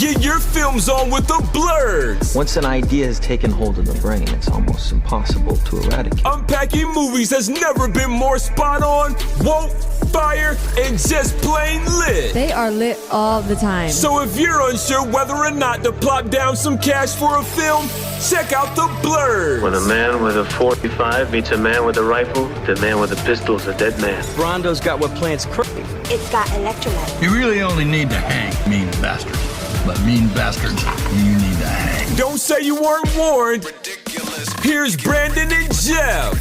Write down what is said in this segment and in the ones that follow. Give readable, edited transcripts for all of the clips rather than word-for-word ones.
Get your films on with the Blurs. Once an idea has taken hold of the brain, it's almost impossible to eradicate. Unpacking movies has never been more spot on, woke, fire, and just plain lit. They are lit all the time. So if you're unsure whether or not to plop down some cash for a film, check out the Blurs. When a man with a 45 meets a man with a rifle, the man with a pistol is a dead man. Brondo's got what plants crave. It's got electrolyte. You really only need to hang mean bastards. But mean bastards, you need to hang. Don't say you weren't warned. Here's Brandon and Jeff.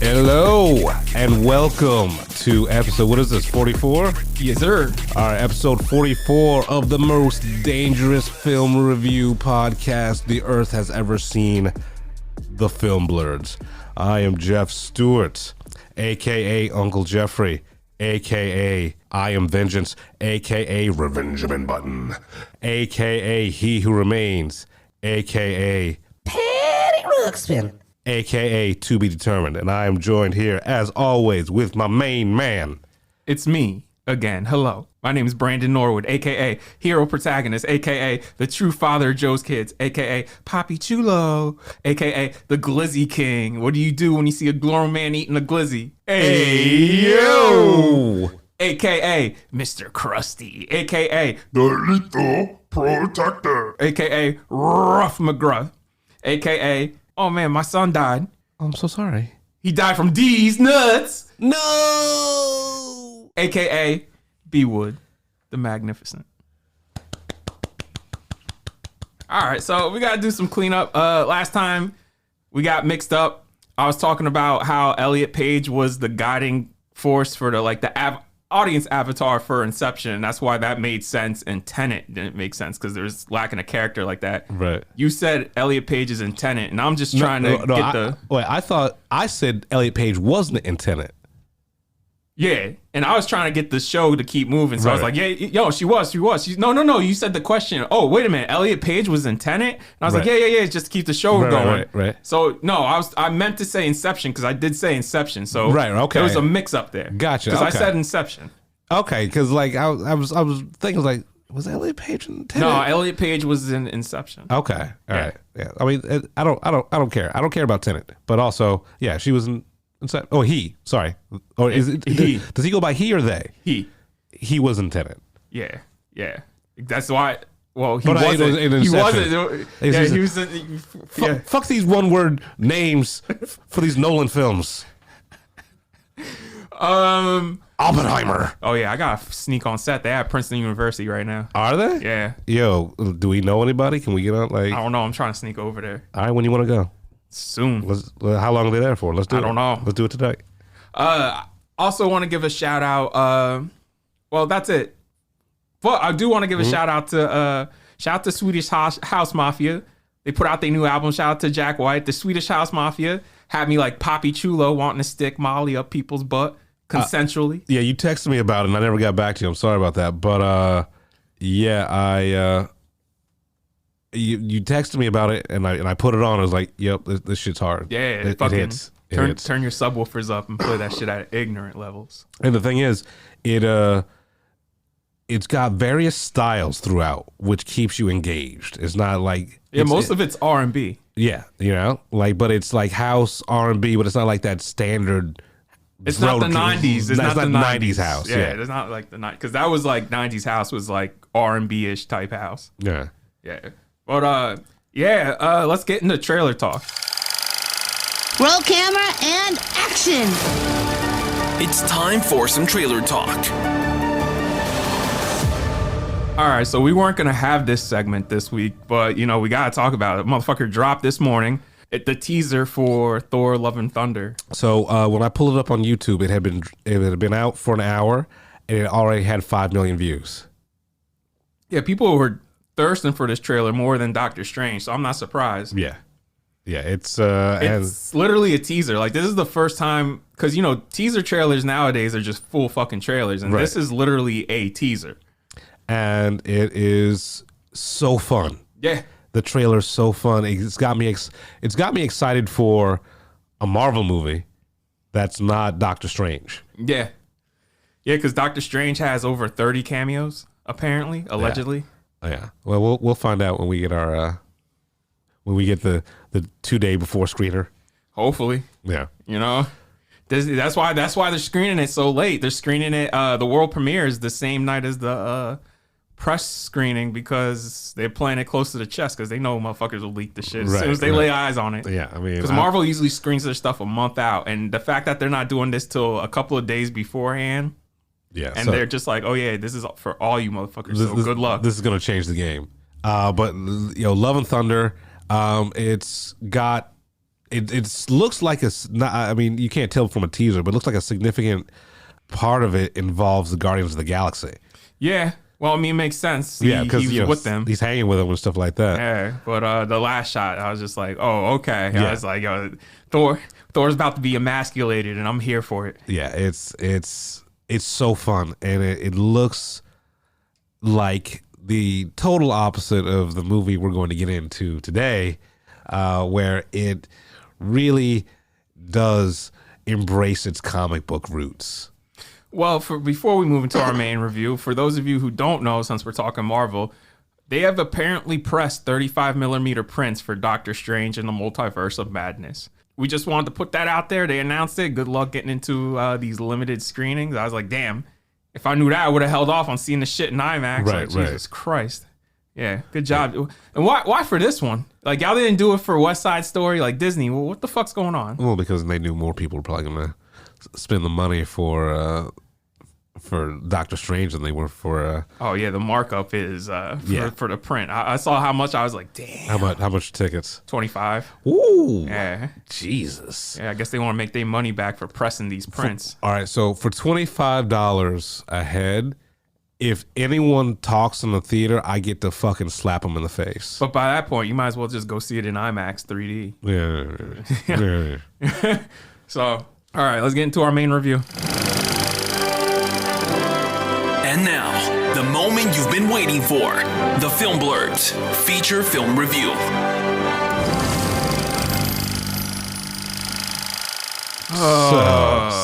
Hello, and welcome to episode, what is this, 44? Yes, sir. All right, episode 44 of the most dangerous film review podcast the earth has ever seen, the Film Blurs. I am Jeff Stewart, a.k.a. Uncle Jeffrey, a.k.a. I Am Vengeance, a.k.a. Revengeman Button, a.k.a. He Who Remains, a.k.a. Patty Ruxpin, a.k.a. To Be Determined. And I am joined here, as always, with my main man. It's me again. Hello. My name is Brandon Norwood, a.k.a. Hero Protagonist, a.k.a. The True Father of Joe's Kids, a.k.a. Papi Chulo, a.k.a. The Glizzy King. What do you do when you see a grown man eating a glizzy? Hey, yo! A.k.a. Mr. Krusty, a.k.a. The Lethal Protector, a.k.a. Rough McGruff, a.k.a. Oh man, my son died. I'm so sorry. He died from D's nuts. No! A.k.a. B. Wood, the Magnificent. All right, so we got to do some cleanup. Last time we got mixed up. I was talking about how Elliott Page was the guiding force for the audience avatar for Inception. And that's why that made sense. And Tenet didn't make sense because there's lacking a character like that. Right. You said Elliott Page is in Tenet, and I'm just trying to get the... Wait, I thought I said Elliott Page wasn't in Tenet. Yeah, and I was trying to get the show to keep moving, so I was like, yeah, yo, she was. No, you said the question. Oh, wait a minute, Elliott Page was in Tenet? And I was like, yeah, just to keep the show going. Right. So, no, I meant to say Inception, because I did say Inception, so okay. There was a mix-up there. Gotcha, Because okay. I said Inception. Okay, because like I was thinking like, was Elliott Page in Tenet? No, Elliott Page was in Inception. Okay, all right. Yeah, I mean, I don't care. I don't care about Tenet, but also, yeah, she was in. Oh, he. Sorry. Or is it he? Does he go by he or they? He was in Tenet. Yeah. That's why. Well, he but wasn't. He wasn't. Yeah, he was. Fuck these one-word names for these Nolan films. Oppenheimer. Oh yeah, I gotta sneak on set. They're at Princeton University right now. Are they? Yeah. Yo, do we know anybody? Can we get on? Like, I don't know. I'm trying to sneak over there. All right, when you want to go? Soon. How long are they there for? Let's do it. I don't know. Let's do it today. Also want to give a shout out. Well, that's it. But I do want to give a shout out to Swedish House Mafia. They put out their new album. Shout out to Jack White. The Swedish House Mafia had me like Papi Chulo wanting to stick Molly up people's butt consensually. Yeah, you texted me about it and I never got back to you. I'm sorry about that. But yeah, You texted me about it and I put it on. I was like, "Yep, this shit's hard." Yeah, it hits. Turn your subwoofers up and play that shit at ignorant levels. And the thing is, it's got various styles throughout, which keeps you engaged. It's not like most of it's R&B. Yeah, but it's like house R&B, but it's not like that standard. It's not the 90s. It's not the 90s house. Yeah, it's not like the 90s because that was like 90s house was like R&B-ish type house. Yeah. But let's get into trailer talk. roll camera and action. It's time for some trailer talk. All right, so we weren't gonna have this segment this week, but we gotta talk about it. Motherfucker dropped this morning the teaser for Thor: Love and Thunder. So when I pulled it up on YouTube, it had been out for an hour and it already had 5 million views. Yeah, people were thirsting for this trailer more than Doctor Strange, so I'm not surprised. Yeah, it's literally a teaser. Like, this is the first time, because teaser trailers nowadays are just full fucking trailers, and this is literally a teaser. And it is so fun. Yeah, the trailer's so fun. It's got me excited for a Marvel movie that's not Doctor Strange. Yeah, because Doctor Strange has over 30 cameos apparently, allegedly. Oh, yeah. Well, we'll find out when we get our the 2 day before screener. Hopefully. Yeah. You know, that's why they're screening it so late. They're screening it. The world premiere is the same night as the press screening because they're playing it close to the chest because they know motherfuckers will leak the shit as soon as they lay eyes on it. Yeah, I mean, because Marvel usually screens their stuff a month out, and the fact that they're not doing this till a couple of days beforehand. Yeah, and they're just like, oh yeah, this is for all you motherfuckers. So good luck. This is gonna change the game. But Love and Thunder, it's got it looks like I mean, you can't tell from a teaser, but it looks like a significant part of it involves the Guardians of the Galaxy. Yeah. Well, I mean, it makes sense. Because he was with them. He's hanging with them and stuff like that. Yeah, but the last shot, I was just like, oh, okay. I was like, yo, Thor's about to be emasculated, and I'm here for it. Yeah, it's so fun, and it looks like the total opposite of the movie we're going to get into today, where it really does embrace its comic book roots. Well, before we move into our main review, for those of you who don't know, since we're talking Marvel, they have apparently pressed 35mm prints for Doctor Strange and the Multiverse of Madness. We just wanted to put that out there. They announced it. Good luck getting into these limited screenings. I was like, damn, if I knew that, I would have held off on seeing the shit in IMAX. Right, Jesus Christ. Yeah, good job. Yeah. And why for this one? Like, y'all didn't do it for West Side Story, like Disney. Well, what the fuck's going on? Well, because they knew more people were probably going to spend the money for Doctor Strange than they were for oh yeah, the markup is for the print. I saw how much. I was like, damn. How much tickets? 25. Ooh. Yeah. Jesus. Yeah, I guess they want to make their money back for pressing these prints. All right, so for $25 a head, if anyone talks in the theater, I get to fucking slap them in the face. But by that point, you might as well just go see it in IMAX 3D. Yeah. So, all right, let's get into our main review. And now, the moment you've been waiting for, the Film Blurds feature film review.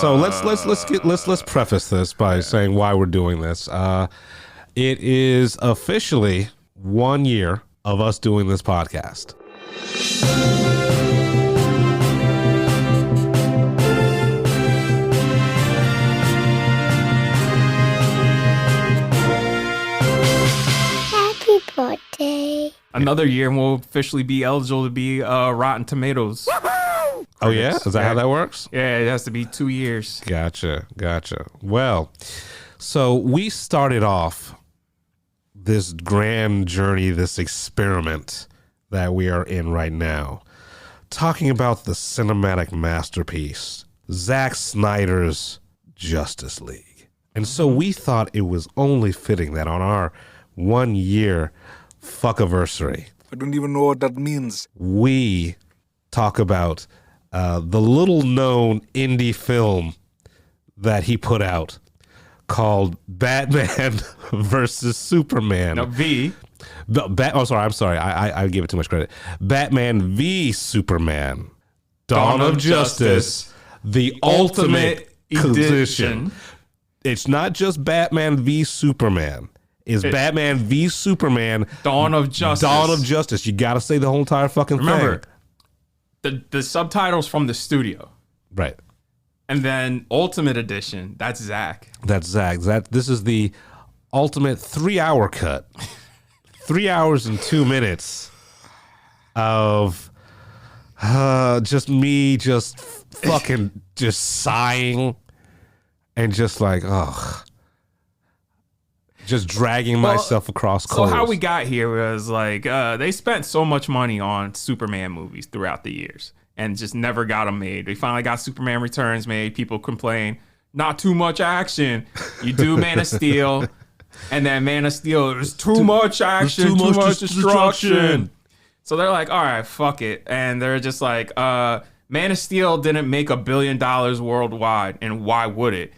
So let's preface this by saying why we're doing this. It is officially 1 year of us doing this podcast. Happy birthday. Another year, and we'll officially be eligible to be Rotten Tomatoes. Oh yeah, is that how that works? Yeah, it has to be 2 years. Gotcha. Well, so we started off this grand journey, this experiment that we are in right now, talking about the cinematic masterpiece, Zack Snyder's Justice League. And so we thought it was only fitting that on our 1 year fuckiversary, I don't even know what that means. we talk about the little known indie film that he put out called Batman versus Superman. No, V. I'm sorry. I gave it too much credit. Batman v Superman. Dawn of Justice. The Ultimate Edition. It's not just Batman v Superman. It's Batman v Superman. Dawn of Justice. Dawn of Justice. You got to say the whole entire fucking Remember, thing. the subtitles from the studio. Right. And then Ultimate Edition, that's Zach. That's Zach. This is the ultimate 3-hour cut. 3 hours and 2 minutes of just me just fucking just sighing and just like, ugh. Just dragging myself across coals. So how we got here was like, they spent so much money on Superman movies throughout the years and just never got them made. They finally got Superman Returns made. People complain, not too much action. You do Man of Steel, and then Man of Steel, there's too much action, too much destruction. So they're like, all right, fuck it. And they're just like, Man of Steel didn't make $1 billion worldwide, and why would it?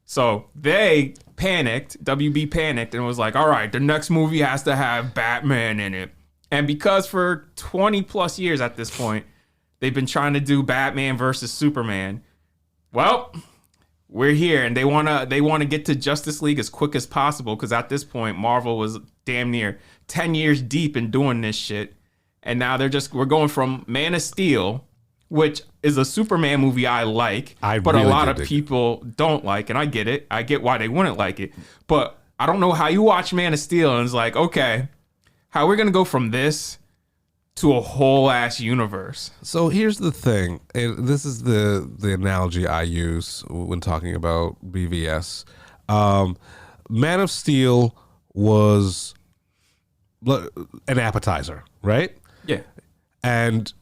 So they panicked, WB panicked, and was like, all right, the next movie has to have Batman in it. And because for 20 plus years at this point, they've been trying to do Batman versus Superman. Well, we're here, and they wanna get to Justice League as quick as possible because at this point Marvel was damn near 10 years deep in doing this shit, and now we're going from Man of Steel, which is a Superman movie I like, but a lot of people don't like, and I get it. I get why they wouldn't like it, but I don't know how you watch Man of Steel and it's like, okay, how are we gonna go from this to a whole ass universe? So here's the thing, and this is the analogy I use when talking about BVS. Man of Steel was an appetizer, right? Yeah. And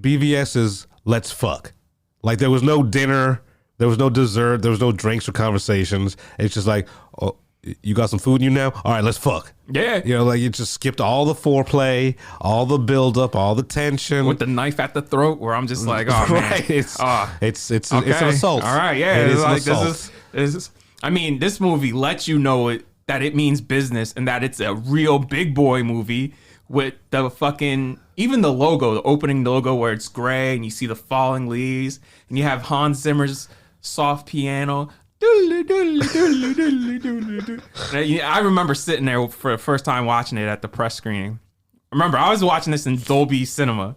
BVS is let's fuck. Like there was no dinner, there was no dessert, there was no drinks or conversations. It's just like, oh, you got some food in you now? All right, let's fuck. Yeah. You know, like you just skipped all the foreplay, all the buildup, all the tension. With the knife at the throat where I'm just like, oh, man. Right. It's an okay. assault. All right, yeah. It is like, an assault. This is, I mean, this movie lets you know that it means business and that it's a real big boy movie with the fucking, even the logo, the opening logo where it's gray and you see the falling leaves and you have Hans Zimmer's soft piano. I remember sitting there for the first time watching it at the press screening. Remember, I was watching this in Dolby Cinema.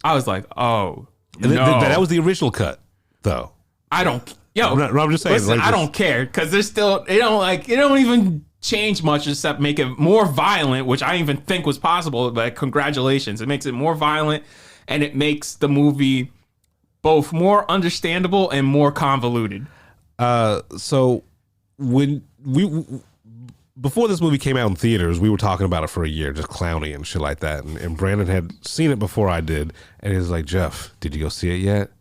I was like, oh, no. That was the original cut, though. I'm just saying. Listen, like, I don't care because there's still it don't even change much except make it more violent, which I didn't even think was possible. But congratulations, it makes it more violent and it makes the movie both more understandable and more convoluted. So when before this movie came out in theaters, we were talking about it for a year, just clowning and shit like that. And Brandon had seen it before I did, and he was like, "Jeff, did you go see it yet?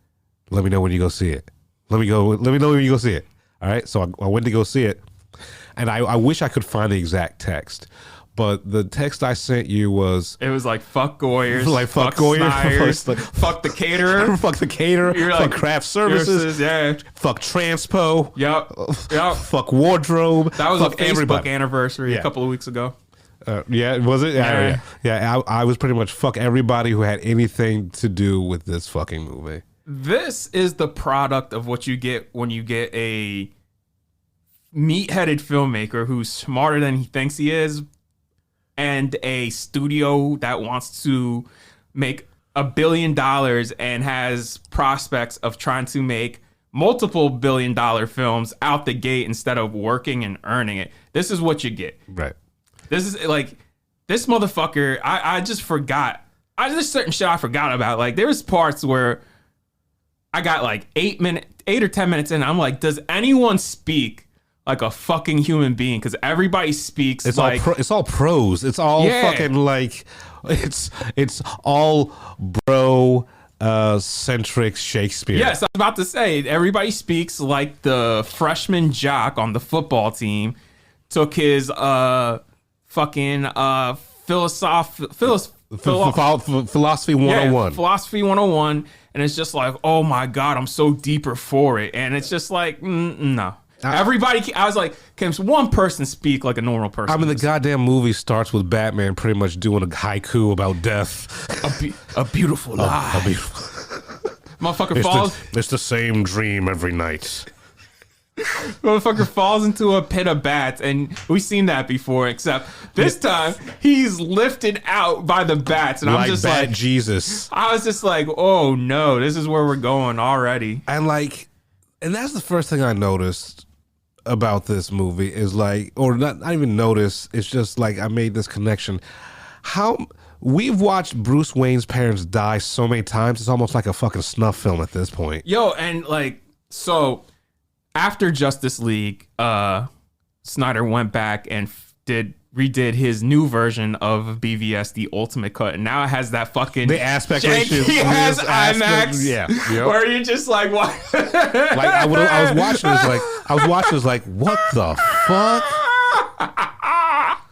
Let me know when you go see it. Let me know when you go see it." All right, so I went to go see it, and I wish I could find the exact text. But the text I sent you was... It was like, fuck Goyers. Like, fuck Goyers. Fuck the caterer. Fuck the caterer. You're fuck like, craft services. Yeah. Fuck transpo. Yep. Fuck wardrobe. That was fuck a Facebook everybody. anniversary a couple of weeks ago. Yeah, was it? Yeah. I was pretty much fuck everybody who had anything to do with this fucking movie. This is the product of what you get when you get a meat-headed filmmaker who's smarter than he thinks he is, and a studio that wants to make $1 billion and has prospects of trying to make multiple $1 billion films out the gate instead of working and earning it. This is what you get. Right. This is like, this motherfucker, I just forgot. There's certain shit I forgot about. Like, there was parts where I got like 8 or 10 minutes in. I'm like, does anyone speak like a fucking human being? Because everybody speaks it's like... it's all prose. It's all fucking like... It's all bro centric Shakespeare. Yes, I was about to say, everybody speaks like the freshman jock on the football team took his fucking philosophy 101. Yeah, philosophy 101. And it's just like, oh my God, I'm so deeper for it. And it's just like, no. Everybody, I was like, can one person speak like a normal person? I mean, the goddamn movie starts with Batman pretty much doing a haiku about death. A beautiful lie. A beautiful... Motherfucker falls. It's the same dream every night. Motherfucker falls into a pit of bats, and we've seen that before, except this time he's lifted out by the bats, and I'm just like, Jesus. I was just like, oh no, this is where we're going already. And that's the first thing I noticed about this movie is like, or not even notice, it's just like I made this connection. How we've watched Bruce Wayne's parents die so many times, it's almost like a fucking snuff film at this point. Yo, and like, so after Justice League, Snyder went back and redid his new version of BVS, the Ultimate Cut, and now it has that fucking the aspect ratio. He has IMAX, yep. Where you're just like, what? Like I was watching this like, what the fuck?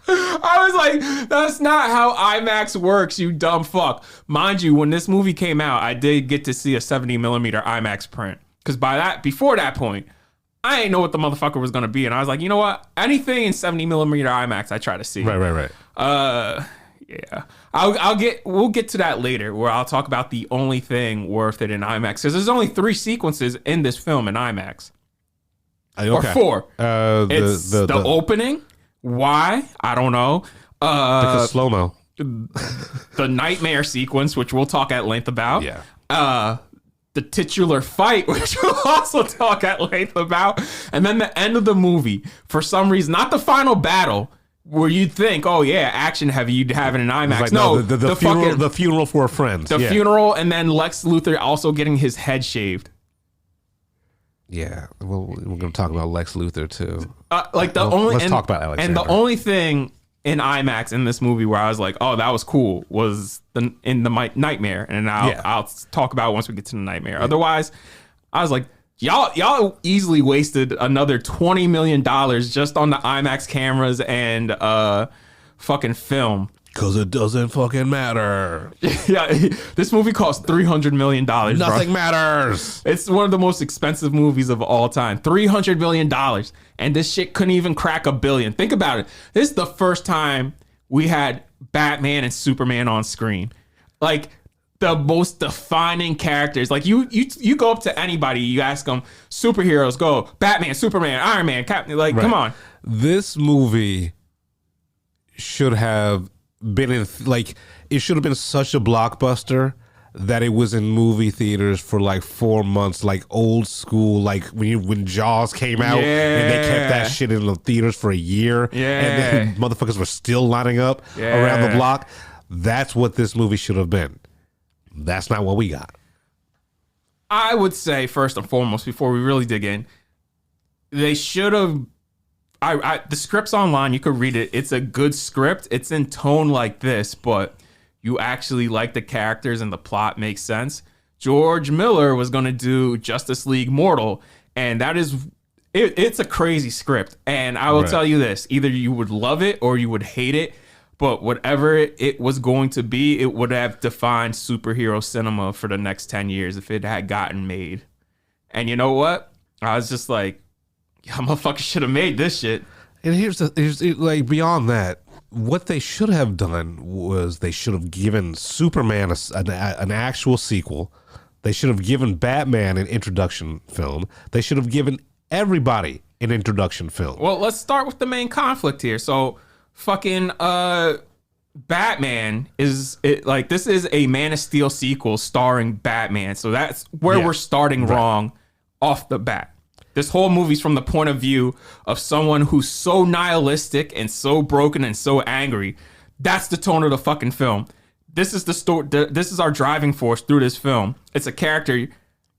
I was like, that's not how IMAX works, you dumb fuck. Mind you, when this movie came out, I did get to see a 70 millimeter IMAX print, because before that point, I didn't know what the motherfucker was gonna be, and I was like, you know what? Anything in 70 millimeter IMAX, I try to see. Right. Yeah. We'll get to that later, where I'll talk about the only thing worth it in IMAX, because there's only 3 sequences in this film in IMAX. or 4. It's the opening. Why? I don't know. Because slow-mo. The nightmare sequence, which we'll talk at length about. Yeah. The titular fight, which we'll also talk at length about. And then the end of the movie, for some reason, not the final battle, where you'd think, oh yeah, action heavy, you'd have it in IMAX. Like, no, the funeral for a friend. The funeral, and then Lex Luthor also getting his head shaved. Yeah, well, we're going to talk about Lex Luthor too. Let's talk about Alexander. And the only thing in IMAX in this movie where I was like, oh, that was cool, was in the nightmare, and I'll talk about it once we get to the nightmare. Yeah. Otherwise, I was like, y'all easily wasted another $20 million just on the IMAX cameras and fucking film. Because it doesn't fucking matter. Yeah, this movie cost $300 million. Nothing matters. It's one of the most expensive movies of all time. $300 million. And this shit couldn't even crack $1 billion. Think about it. This is the first time we had Batman and Superman on screen. Like, the most defining characters. Like, you go up to anybody, you ask them, superheroes, go, Batman, Superman, Iron Man, Captain. Like, come on. This movie should have been in, like, it should have been such a blockbuster that it was in movie theaters for like 4 months, like old school, like when Jaws came out and they kept that shit in the theaters for a year, and then motherfuckers were still lining up around the block. That's what this movie should have been. That's not what we got. I would say, first and foremost, before we really dig in, they should have. The script's online. You could read it. It's a good script. It's in tone like this, but you actually like the characters and the plot makes sense. George Miller was going to do Justice League Mortal, and that is, it's a crazy script. And I will tell you this, either you would love it or you would hate it, but whatever it was going to be, it would have defined superhero cinema for the next 10 years if it had gotten made. And you know what? I was just like, yeah, motherfucker should have made this shit. And here's like, beyond that, what they should have done was they should have given Superman an actual sequel. They should have given Batman an introduction film. They should have given everybody an introduction film. Well, let's start with the main conflict here. So, fucking Batman this is a Man of Steel sequel starring Batman. So that's where we're starting wrong off the bat. This whole movie's from the point of view of someone who's so nihilistic and so broken and so angry. That's the tone of the fucking film. This is the story. This is our driving force through this film. It's a character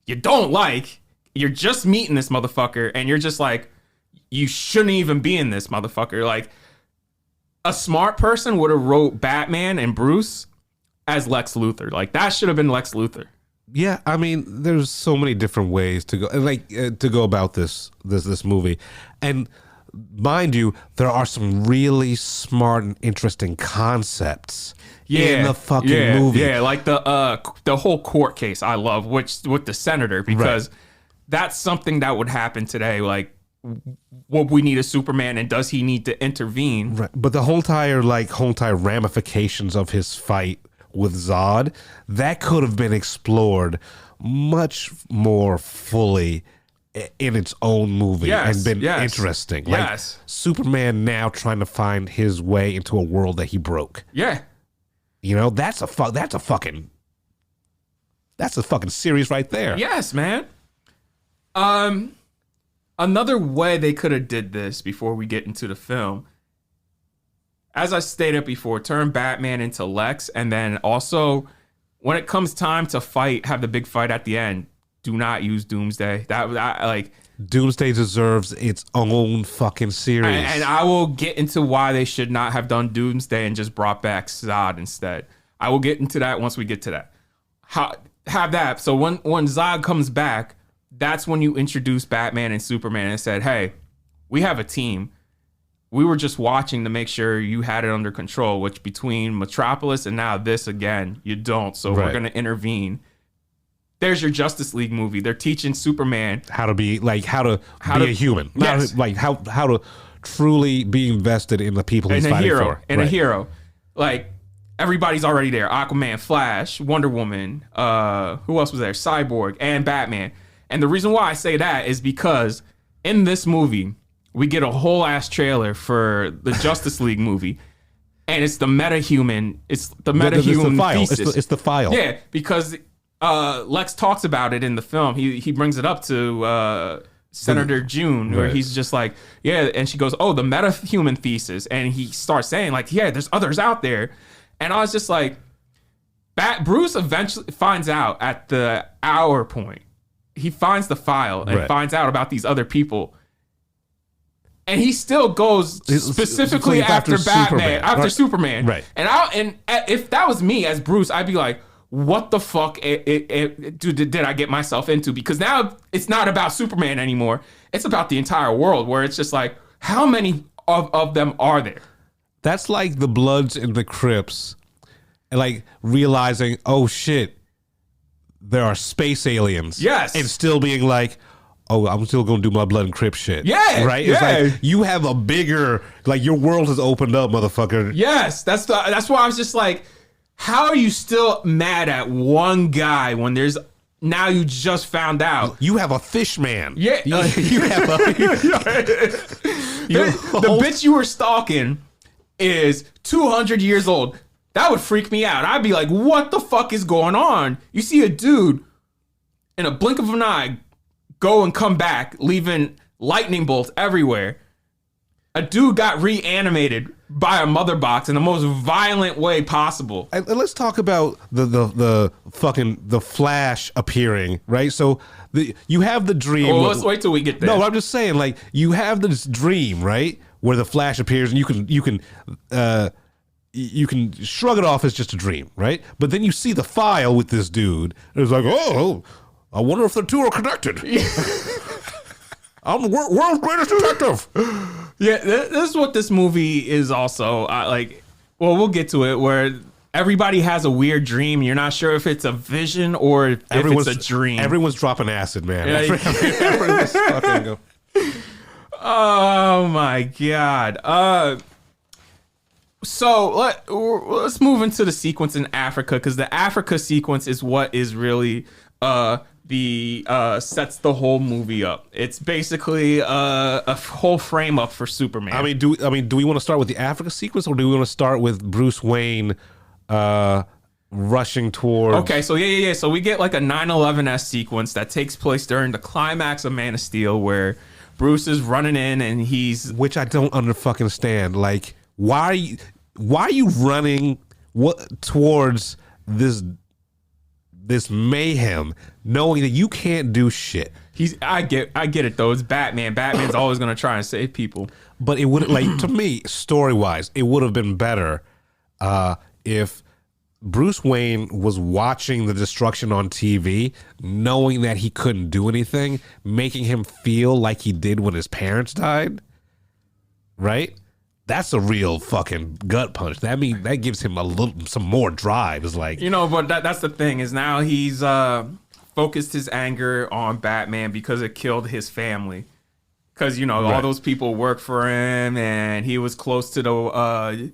you don't like. You're just meeting this motherfucker, and you're just like, you shouldn't even be in this motherfucker. Like, a smart person would have wrote Batman and Bruce as Lex Luthor. Like, that should have been Lex Luthor. Yeah, I mean, there's so many different ways to go, to go about this movie, and mind you, there are some really smart and interesting concepts in the fucking movie. Yeah, like the whole court case I love, which with the senator, because that's something that would happen today. Like, what we need a Superman, and does he need to intervene? Right. But the whole entire ramifications of his fight with Zod, that could have been explored much more fully in its own movie and been interesting. Like Superman now trying to find his way into a world that he broke. Yeah. You know, that's a fucking series right there. Yes, man. Another way they could have did this before we get into the film, as I stated before, turn Batman into Lex, and then also when it comes time to fight, have the big fight at the end, do not use Doomsday. Doomsday deserves its own fucking series. And I will get into why they should not have done Doomsday and just brought back Zod instead. I will get into that once we get to that. Have that. So when Zod comes back, that's when you introduce Batman and Superman and said, hey, we have a team. We were just watching to make sure you had it under control, which between Metropolis and now this again, you don't. So we're going to intervene. There's your Justice League movie. They're teaching Superman how to be a human. Yes. How to truly be invested in the people he's fighting for. And a hero. Like, everybody's already there. Aquaman, Flash, Wonder Woman, who else was there? Cyborg, and Batman. And the reason why I say that is because in this movie, we get a whole ass trailer for the Justice League movie, and it's the metahuman. It's the metahuman thesis. It's the file. Yeah, because Lex talks about it in the film. He brings it up to Senator June, where he's just like, yeah, and she goes, oh, the metahuman thesis, and he starts saying like, yeah, there's others out there, and I was just like, Bruce eventually finds out at the hour point. He finds the file and finds out about these other people. And he still goes specifically after Batman, Superman. Right. And if that was me as Bruce, I'd be like, what the fuck did I get myself into? Because now it's not about Superman anymore. It's about the entire world, where it's just like, how many of them are there? That's like the Bloods and the Crips, and like realizing, oh shit, there are space aliens. Yes. And still being like, oh, I'm still going to do my Blood and Crip shit. Yeah. Right? Yeah. It's like, you have a bigger, like, your world has opened up, motherfucker. Yes. That's why I was just like, how are you still mad at one guy when there's, now you just found out. You have a fish man. Yeah. You have a... the bitch you were stalking is 200 years old. That would freak me out. I'd be like, what the fuck is going on? You see a dude in a blink of an eye go and come back, leaving lightning bolts everywhere. A dude got reanimated by a mother box in the most violent way possible. And let's talk about the Flash appearing, right? So you have the dream. Well, let's wait till we get there. No, I'm just saying, like, you have this dream, right, where the Flash appears, and you can shrug it off as just a dream, right? But then you see the file with this dude, and it's like, oh, I wonder if the two are connected. I'm the world's greatest detective. Yeah, this is what this movie is also like. Well, we'll get to it, where everybody has a weird dream. You're not sure if it's a vision or if it's a dream. Everyone's dropping acid, man. Yeah, Everyone's fucking oh my god. So let's move into the sequence in Africa, because the Africa sequence is what is really sets the whole movie up. It's basically a whole frame up for Superman. I mean, do we want to start with the Africa sequence, or do we want to start with Bruce Wayne rushing toward? Okay, so yeah. So we get like a 9/11-esque sequence that takes place during the climax of Man of Steel, where Bruce is running in and which I don't understand. Like, why are you running towards this mayhem, knowing that you can't do shit? I get it though. It's Batman. Batman's always gonna try and save people. But it would, like, to me, story wise, it would have been better if Bruce Wayne was watching the destruction on TV, knowing that he couldn't do anything, making him feel like he did when his parents died. Right? That's a real fucking gut punch. That gives him some more drive. It's like, but that's the thing, is now he's focused his anger on Batman because it killed his family. Because all those people work for him, and he was close to the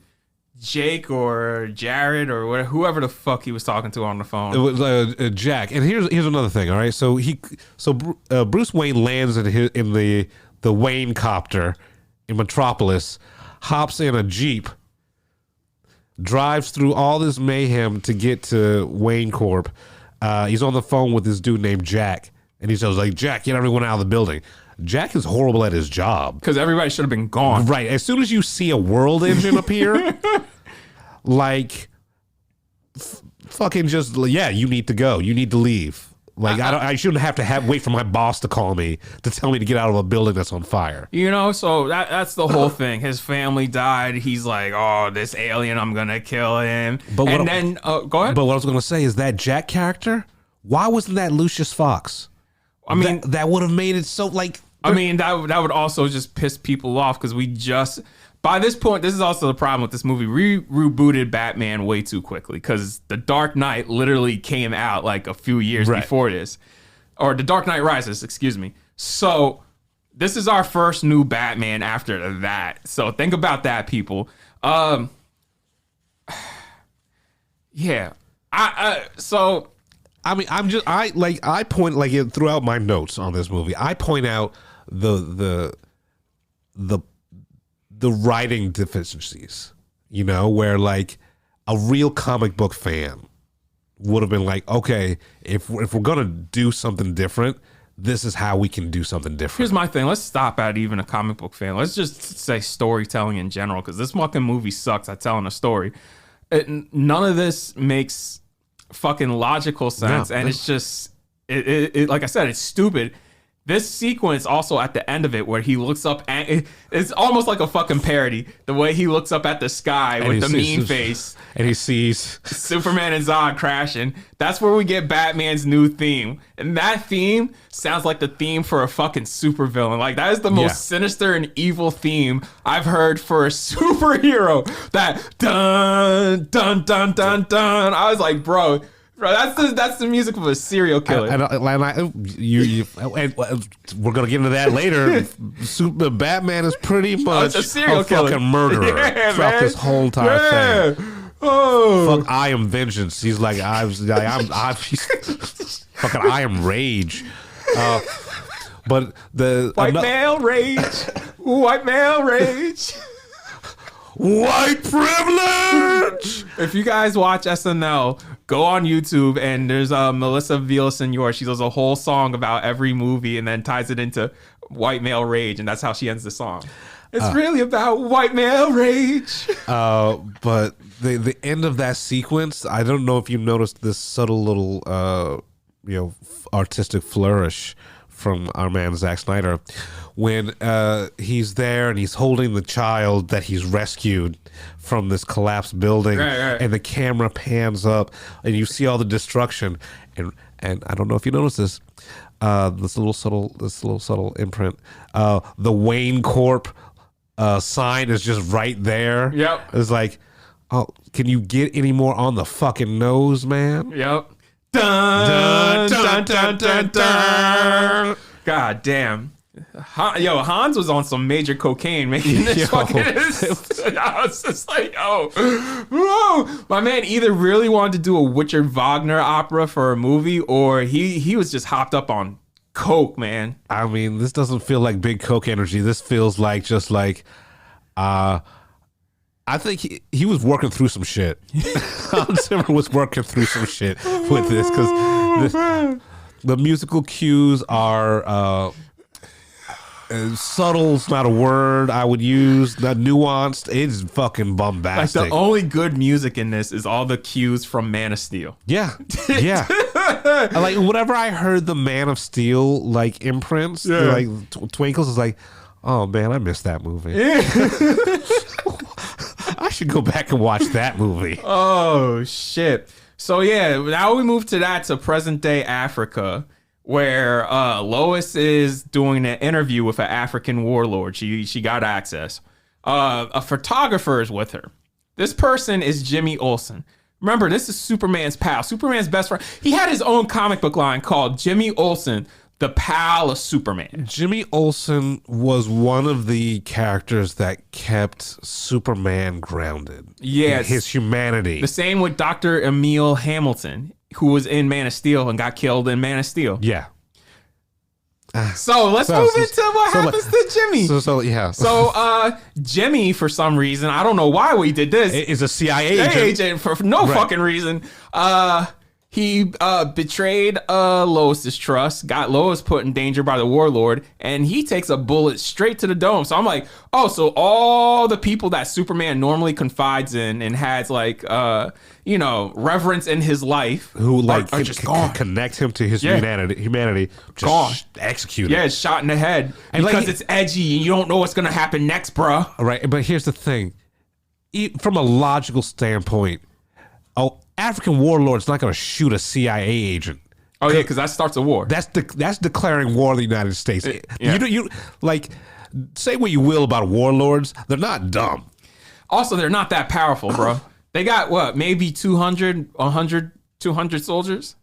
Jake or Jared or whoever the fuck he was talking to on the phone. It was Jack. And here's another thing. All right, so Bruce Wayne lands in the Wayne copter in Metropolis. Hops in a Jeep, drives through all this mayhem to get to Wayne Corp. He's on the phone with this dude named Jack, and he says, like, Jack, get everyone out of the building. Jack is horrible at his job. Because everybody should have been gone. Right. As soon as you see a world engine appear, like, fucking just, yeah, you need to go. You need to leave. Like, I shouldn't have to wait for my boss to call me to tell me to get out of a building that's on fire. So that's the whole thing. His family died. He's like, oh, this alien, I'm going to kill him. Go ahead. But what I was going to say is that Jack character, why wasn't that Lucius Fox? I mean, that would have made it so, like... I mean, that would also just piss people off, because we just... By this point, this is also the problem with this movie. We rebooted Batman way too quickly, because The Dark Knight literally came out like a few years before this. Or The Dark Knight Rises, excuse me. So this is our first new Batman after that. So think about that, people. Yeah. I point, like, throughout my notes on this movie, I point out the writing deficiencies, you know, where like a real comic book fan would have been like, okay, if we're gonna do something different, this is how we can do something different. Here's my thing. Let's stop at even a comic book fan. Let's just say storytelling in general, because this fucking movie sucks at telling a story. None of this makes fucking logical sense, and it's just it like I said, it's stupid. This sequence also at the end of it where he looks up and it's almost like a fucking parody. The way he looks up at the sky and with the mean face. And he sees Superman and Zod crashing. That's where we get Batman's new theme. And that theme sounds like the theme for a fucking supervillain. Like that is the most sinister and evil theme I've heard for a superhero. That dun dun dun dun dun. I was like, bro, that's the music of a serial killer. And we're gonna get into that later. Batman is pretty much a serial killer, fucking murderer throughout this whole entire thing. Oh, fuck! I am vengeance. He's like I'm fucking I am rage. But the white male rage, white male rage. White privilege. If you guys watch SNL, go on YouTube and there's Melissa Villasenor. She does a whole song about every movie and then ties it into white male rage, and that's how she ends the song. It's really about white male rage. But the end of that sequence, I don't know if you noticed this subtle little artistic flourish from our man Zack Snyder when he's there and he's holding the child that he's rescued from this collapsed building, and the camera pans up and you see all the destruction, and I don't know if you noticed this, this little subtle imprint, the Wayne Corp sign is just right there. Yep. It's like, oh, can you get any more on the fucking nose, man? Yep. Dun, dun, dun, dun, dun. God damn. Hans was on some major cocaine making this fucking. I was just like, whoa. My man either really wanted to do a Richard Wagner opera for a movie, or he was just hopped up on coke, man. I mean, this doesn't feel like big coke energy. This feels like just like, I think he was working through some shit. Hans Zimmer was working through some shit with this, because the musical cues are subtle's not a word I would use. Not nuanced. It's fucking bombastic. Like the only good music in this is all the cues from Man of Steel. Yeah. Like whenever I heard the Man of Steel like imprints, like twinkles, is like, oh man, I missed that movie. I should go back and watch that movie. Oh shit. So yeah, now we move to present day Africa, where Lois is doing an interview with an African warlord. She got access. A photographer is with her. This person is Jimmy Olsen. Remember, this is Superman's pal, Superman's best friend. He had his own comic book line called Jimmy Olsen, the pal of Superman. Jimmy Olsen was one of the characters that kept Superman grounded. Yes. His humanity. The same with Dr. Emil Hamilton, who was in Man of Steel and got killed in Man of Steel. Yeah. So let's move into what happens to Jimmy. So Jimmy, for some reason, I don't know why we did this, is a CIA agent for no fucking reason. He betrayed Lois's trust, got Lois put in danger by the warlord, and he takes a bullet straight to the dome. So I'm like, oh, so all the people that Superman normally confides in and has like, reverence in his life, who like are just gone. Connect him to his humanity, just gone, executed. Yeah, shot in the head, and because it's edgy and you don't know what's gonna happen next, bro. Right, but here's the thing: from a logical standpoint, African warlord's not going to shoot a CIA agent. Oh yeah, because that starts a war. That's declaring war on the United States. Yeah. You like, say what you will about warlords, they're not dumb. Also, they're not that powerful, bro. They got what, maybe 200, 100, 200 soldiers?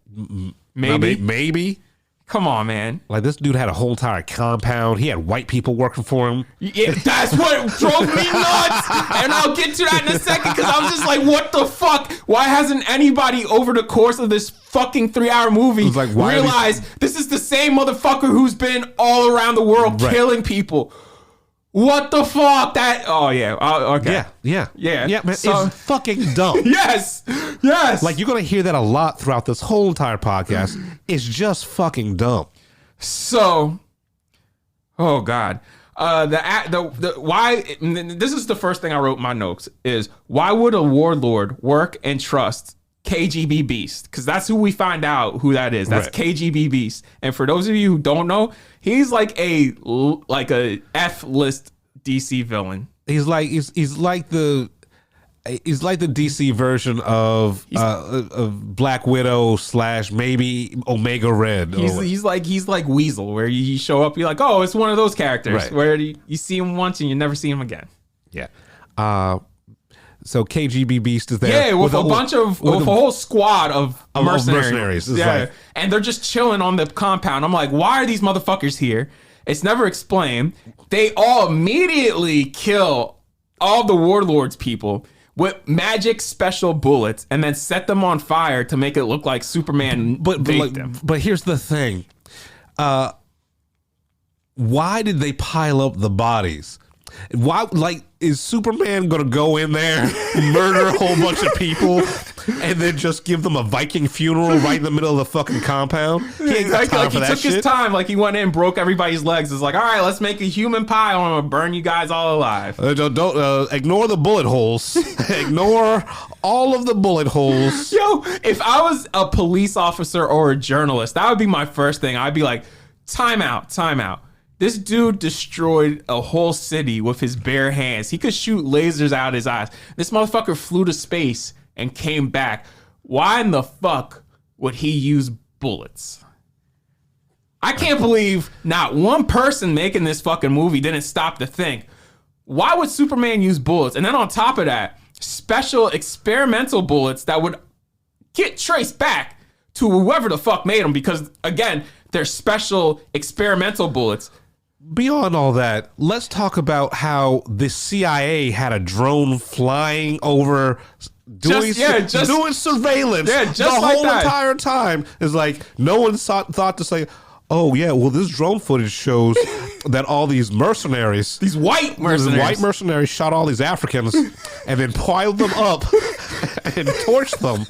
Maybe. Maybe. Come on, man. Like, this dude had a whole entire compound. He had white people working for him. Yeah, that's what drove me nuts. And I'll get to that in a second because I'm just like, what the fuck? Why hasn't anybody over the course of this fucking 3-hour movie like, realized this is the same motherfucker who's been all around the world killing people? What the fuck? Okay. Yeah, man. So, it's fucking dumb. yes. Like, you're going to hear that a lot throughout this whole entire podcast. It's just fucking dumb. So, oh God. Why, this is the first thing I wrote in my notes, is why would a warlord work and trust KGB Beast? Because that's who we find out who that is. That's KGB Beast. And for those of you who don't know, he's like a F-list DC villain. He's like the DC version of Black Widow / maybe Omega Red. He's like Weasel, where you show up, you're like, oh, it's one of those characters where you see him once and you never see him again. Yeah. So KGB Beast is there. Yeah, with a whole squad of mercenaries. Like, and they're just chilling on the compound. I'm like, why are these motherfuckers here? It's never explained. They all immediately kill all the warlords people with magic special bullets and then set them on fire to make it look like Superman baked them. But here's the thing. Why did they pile up the bodies? Why, like, is Superman gonna go in there, murder a whole bunch of people, and then just give them a Viking funeral right in the middle of the fucking compound? He ain't got time for that took shit. His time, like he went in, broke everybody's legs. It's like, all right, let's make a human pie. I'm gonna burn you guys all alive. Don't ignore the bullet holes. Ignore all of the bullet holes. Yo, if I was a police officer or a journalist, that would be my first thing. I'd be like, time out. This dude destroyed a whole city with his bare hands. He could shoot lasers out his eyes. This motherfucker flew to space and came back. Why in the fuck would he use bullets? I can't believe not one person making this fucking movie didn't stop to think, why would Superman use bullets? And then on top of that, special experimental bullets that would get traced back to whoever the fuck made them, because again, they're special experimental bullets. Beyond all that, let's talk about how the CIA had a drone flying over doing surveillance the whole entire time. It's like no one thought to say, oh yeah, well, this drone footage shows that all these mercenaries, these white mercenaries shot all these Africans and then piled them up and torched them.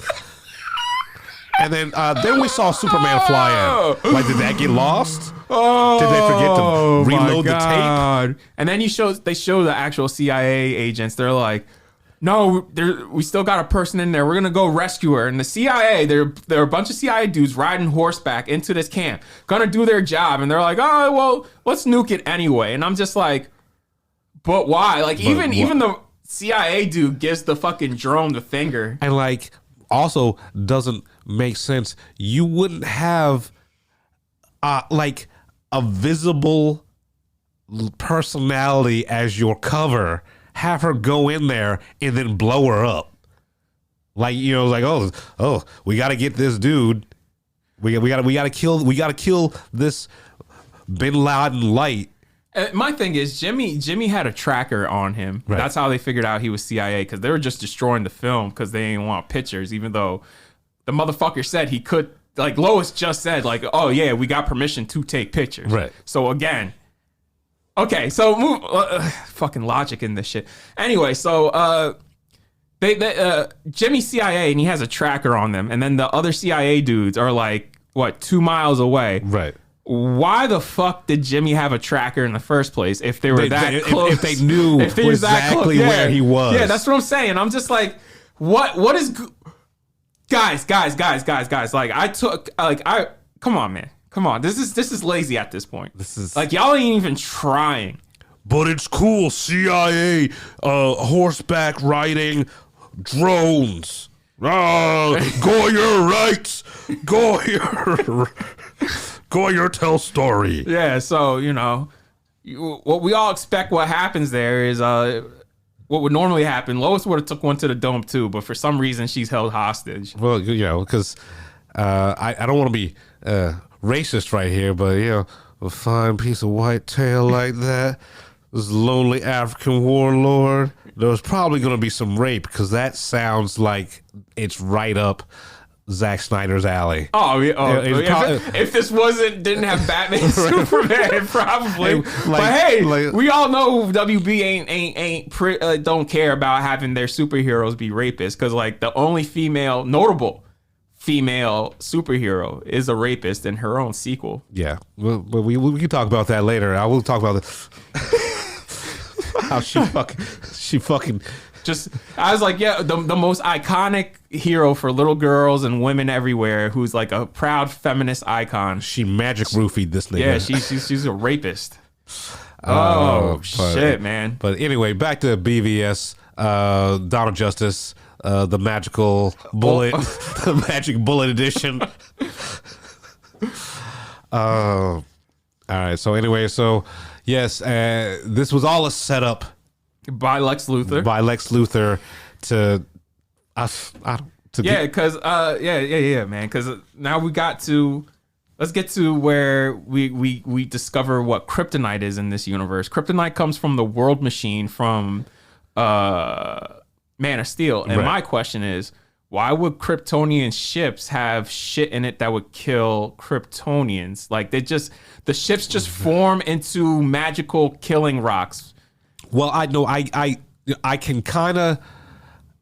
And then we saw Superman fly in. Like, did that get lost? Oh, did they forget to reload the tape? And then they show the actual CIA agents. They're like, no, we still got a person in there. We're gonna go rescue her. And the CIA, there are a bunch of CIA dudes riding horseback into this camp, gonna do their job. And they're like, oh well, let's nuke it anyway. And I'm just like, but why? Like, even the CIA dude gives the fucking drone the finger. And like, also doesn't make sense. You wouldn't have like a visible personality as your cover, have her go in there and then blow her up. Like, you know, like, oh, we got to get this dude. We got to kill this Bin Laden light. My thing is, Jimmy had a tracker on him. Right. That's how they figured out he was CIA, because they were just destroying the film because they didn't want pictures, even though the motherfucker said he could. Like, Lois just said, like, oh yeah, we got permission to take pictures. Right. So again, okay, so fucking logic in this shit. Anyway, so Jimmy's CIA and he has a tracker on them, and then the other CIA dudes are like, what, 2 miles away? Right. Why the fuck did Jimmy have a tracker in the first place if they were that close? If they knew exactly where he was. Yeah, that's what I'm saying. I'm just like, what is... Guys. Come on, man. Come on. This is lazy at this point. This is like, y'all ain't even trying. But it's cool. CIA, horseback riding, drones. Goyer rights. Goyer tell story. Yeah, so, you know, what we all expect what happens there is what would normally happen. Lois would have took one to the dome too, but for some reason she's held hostage. Well, you know, because I don't want to be racist right here, but a fine piece of white tail like that, this lonely African warlord, there was probably going to be some rape because that sounds like it's right up Zack Snyder's alley. If this didn't have Batman and Superman, probably. We all know WB ain't don't care about having their superheroes be rapists because like the only notable female superhero is a rapist in her own sequel. Yeah, well, we can talk about that later. I will talk about how she fucking. Just, I was like, the most iconic hero for little girls and women everywhere, who's like a proud feminist icon. She magic roofied this nigga. Yeah, she's a rapist. Shit, man. But anyway, back to BVS, Dawn of Justice, the magical bullet, the magic bullet edition. All right. So anyway, yes, this was all a setup. By Lex Luthor to man. Because now let's get to where we discover what kryptonite is in this universe. Kryptonite comes from the World Machine from Man of Steel, and my question is, why would Kryptonian ships have shit in it that would kill Kryptonians? Like the ships just form into magical killing rocks. Well, I know I can kind of,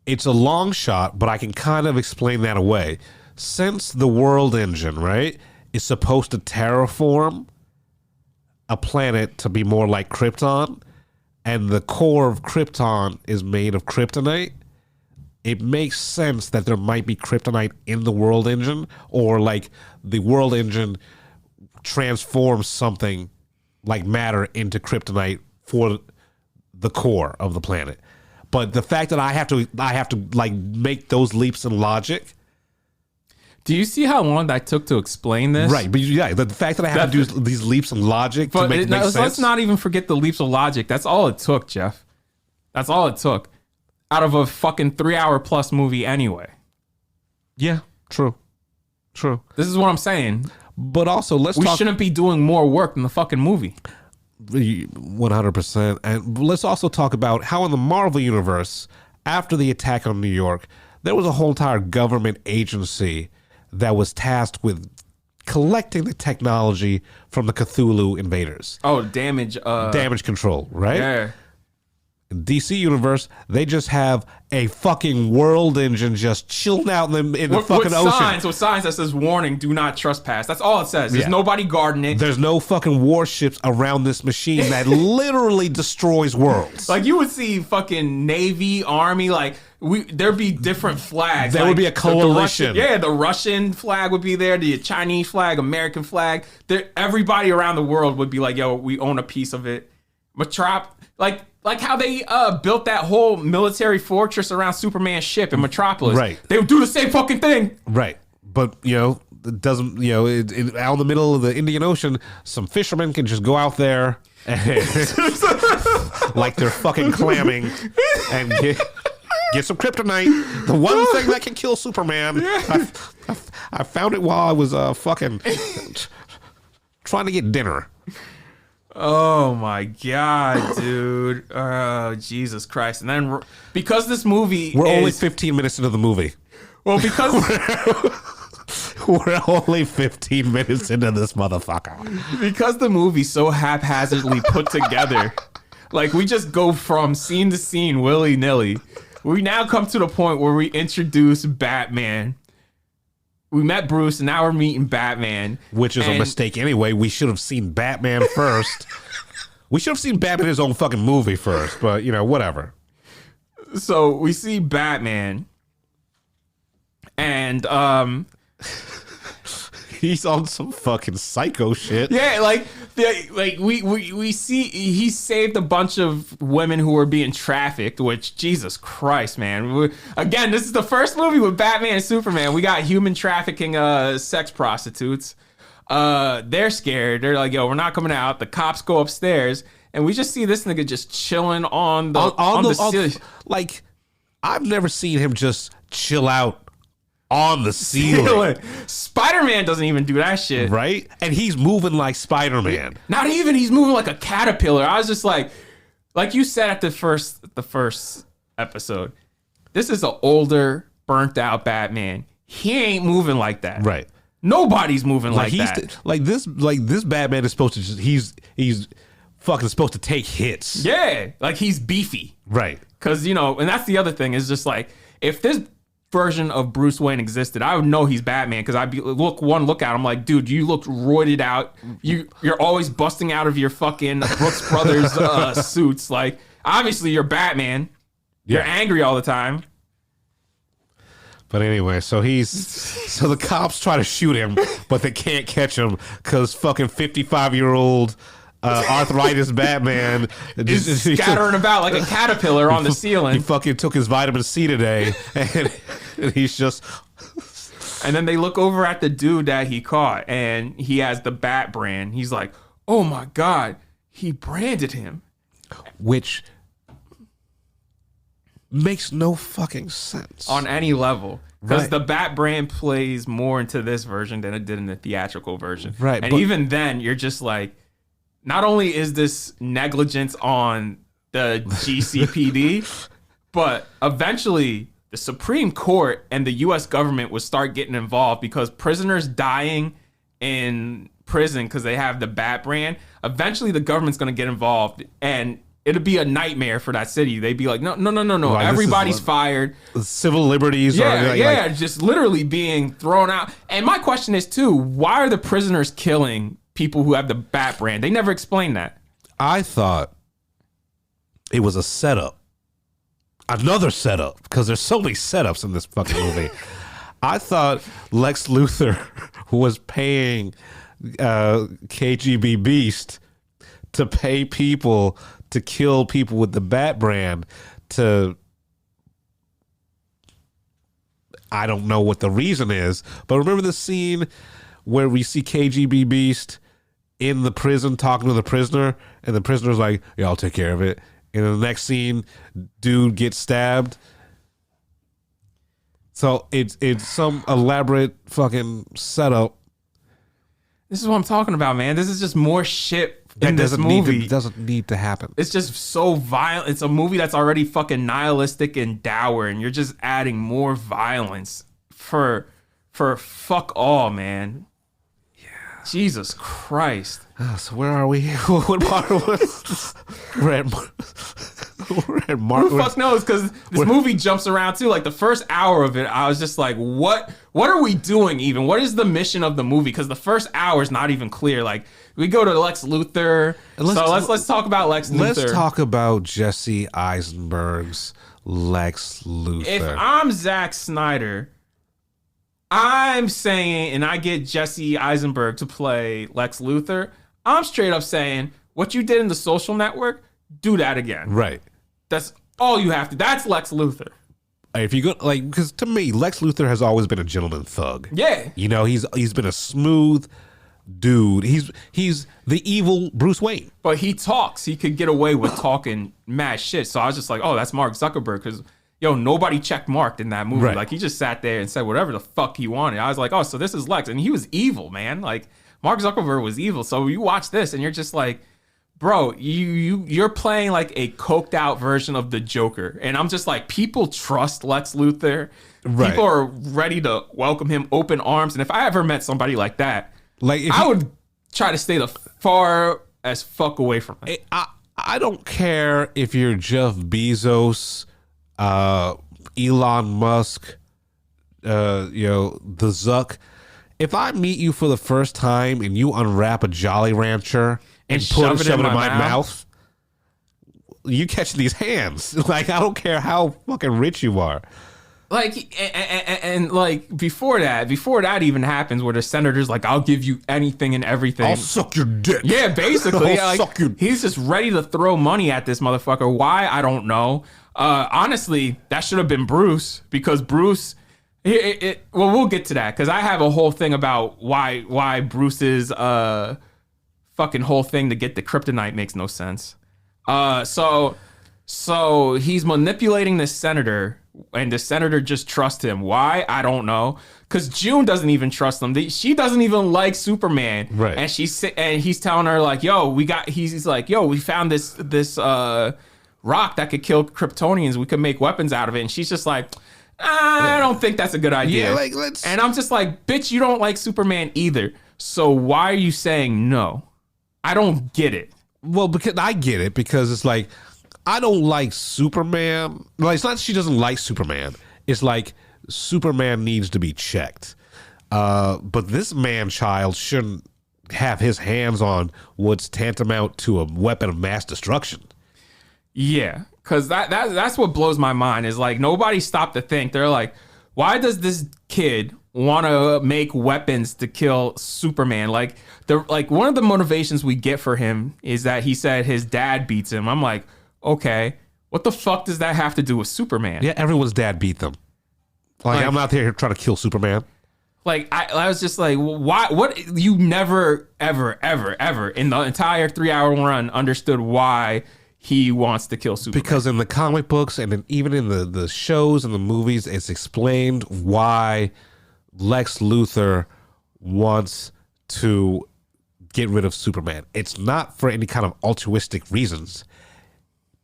it's a long shot, but I can kind of explain that away. Since the world engine, right, is supposed to terraform a planet to be more like Krypton, and the core of Krypton is made of kryptonite, it makes sense that there might be kryptonite in the world engine, or like the world engine transforms something like matter into kryptonite for the core of the planet. But the fact that I have to like make those leaps in logic. Do you see how long that took to explain this? Right, but the fact that I have to do these leaps in logic to make sense. Let's not even forget the leaps of logic. That's all it took, Jeff. That's all it took. Out of a fucking 3-hour plus movie anyway. Yeah, true. This is what I'm saying. But also, we shouldn't be doing more work than the fucking movie. 100%. And let's also talk about how in the Marvel universe, after the attack on New York, there was a whole entire government agency that was tasked with collecting the technology from the Cthulhu invaders. Oh, damage control, right? Yeah. In DC universe, they just have a fucking world engine just chilling out in the fucking ocean. With signs that says warning, do not trespass. That's all it says. There's nobody guarding it. There's no fucking warships around this machine that literally destroys worlds. Like you would see fucking Navy, Army, like there'd be different flags. There would be a coalition. The Russian flag would be there, the Chinese flag, American flag. Everybody around the world would be like, yo, we own a piece of it. Like how they built that whole military fortress around Superman's ship in Metropolis. Right. They would do the same fucking thing. Right. But, it doesn't, out in the middle of the Indian Ocean, some fishermen can just go out there and like they're fucking clamming and get some kryptonite. The one thing that can kill Superman. I found it while I was fucking trying to get dinner. Oh my God, dude. Oh, Jesus Christ. And then because this movie We're only 15 minutes into the movie. Well, because we're only 15 minutes into this motherfucker. Because the movie's so haphazardly put together, like we just go from scene to scene willy-nilly. We now come to the point where we introduce Batman. We met Bruce, and now we're meeting Batman. Which is a mistake anyway. We should have seen Batman first. We should have seen Batman in his own fucking movie first, but, whatever. So we see Batman, and he's on some fucking psycho shit. Yeah, we see he saved a bunch of women who were being trafficked, which, Jesus Christ, man. Again, this is the first movie with Batman and Superman. We got human trafficking sex prostitutes. They're scared. They're like, yo, we're not coming out. The cops go upstairs, and we just see this nigga just chilling on the ceiling. Like, I've never seen him just chill out on the ceiling. Spider-Man doesn't even do that shit. Right? And he's moving like Spider-Man. Not even, he's moving like a caterpillar. I was just like you said at the first episode, this is an older, burnt out Batman. He ain't moving like that. Right. Nobody's moving like that. This Batman is supposed to just, he's fucking supposed to take hits. Yeah. Like he's beefy. Right. Because, and that's the other thing is just like, if this version of Bruce Wayne existed, I would know he's Batman because I'd be look at him like, dude, you look roided out. You're always busting out of your fucking Brooks Brothers suits. Like, obviously you're Batman. You're angry all the time. But anyway, so the cops try to shoot him, but they can't catch him because fucking 55-year-old arthritis Batman is scattering about like a caterpillar on the ceiling. He fucking took his vitamin C today, and he's just. And then they look over at the dude that he caught, and he has the Bat brand. He's like, "Oh my god, he branded him," which makes no fucking sense on any level. Because right. the Bat brand plays more into this version than it did in the theatrical version. Right. And even then, you're just like, not only is this negligence on the GCPD, but eventually the Supreme Court and the U.S. government would start getting involved because prisoners dying in prison because they have the Bat brand, eventually the government's going to get involved and it'd be a nightmare for that city. They'd be like, no. Right, everybody's fired. Civil liberties are just literally being thrown out. And my question is, too, why are the prisoners killing people who have the Bat brand? They never explained that. I thought it was a setup. Another setup, because there's so many setups in this fucking movie. I thought Lex Luthor was paying KGB Beast to pay people to kill people with the Bat brand to, I don't know what the reason is, but remember the scene where we see KGB Beast in the prison talking to the prisoner and the prisoner's like, yeah, I'll take care of it. And in the next scene, dude gets stabbed. So it's some elaborate fucking setup. This is what I'm talking about, man. This is just more shit in this movie. Doesn't need to happen. It's just so violent. It's a movie that's already fucking nihilistic and dour, and you're just adding more violence for fuck all, man. Yeah. Jesus Christ. So where are we? What part of we're at Mark. Who the fuck knows? Because this movie jumps around too. Like the first hour of it, I was just like, what are we doing even? What is the mission of the movie? Because the first hour is not even clear. Like we go to Lex Luthor. Let's talk about Lex Luthor. Let's talk about Jesse Eisenberg's Lex Luthor. If I'm Zack Snyder, I'm saying, and I get Jesse Eisenberg to play Lex Luthor, I'm straight up saying, what you did in The Social Network, do that again. Right. That's all you have to. That's Lex Luthor. If you go because to me, Lex Luthor has always been a gentleman thug. Yeah. He's been a smooth dude. He's the evil Bruce Wayne. But he talks. He could get away with talking mad shit. So I was just like, oh, that's Mark Zuckerberg. Because, nobody checked Mark in that movie. Right. Like, he just sat there and said whatever the fuck he wanted. I was like, oh, so this is Lex. And he was evil, man. Like, Mark Zuckerberg was evil. So you watch this and you're just like, bro, you're playing like a coked out version of the Joker. And I'm just like, people trust Lex Luthor. Right. People are ready to welcome him open arms. And if I ever met somebody like that, I would try to stay the far as fuck away from him. I don't care if you're Jeff Bezos, Elon Musk, the Zuck. If I meet you for the first time and you unwrap a Jolly Rancher and shove it in my mouth, you catching these hands. Like, I don't care how fucking rich you are. Like, and like before that even happens, where the senator's like, I'll give you anything and everything. I'll suck your dick. Yeah, basically. I'll suck your... He's just ready to throw money at this motherfucker. Why? I don't know. Honestly, that should have been Bruce, because Bruce... well, we'll get to that, because I have a whole thing about why Bruce's fucking whole thing to get the kryptonite makes no sense. So he's manipulating this senator, and the senator just trusts him. Why? I don't know. Because June doesn't even trust him. She doesn't even like Superman. Right. And he's telling her like, yo, he's like, yo, we found this rock that could kill Kryptonians. We could make weapons out of it. And she's just like, I don't think that's a good idea. Yeah, like, let's... And I'm just like, bitch, you don't like Superman either. So why are you saying no? I don't get it. Well, because I get it, because it's like, I don't like Superman. Like, it's not that she doesn't like Superman. It's like Superman needs to be checked. But this man-child shouldn't have his hands on what's tantamount to a weapon of mass destruction. Yeah, because that's what blows my mind is like nobody stopped to think. They're like, why does this kid want to make weapons to kill Superman? Like one of the motivations we get for him is that he said his dad beats him. I'm like, okay, what the fuck does that have to do with Superman? Yeah, everyone's dad beat them. Like I'm not here trying to kill Superman. Like I was just like, why? What? You never, ever, ever, ever in the entire 3-hour run understood why he wants to kill Superman. Because in the comic books and even in the shows and the movies, it's explained why Lex Luthor wants to get rid of Superman. It's not for any kind of altruistic reasons.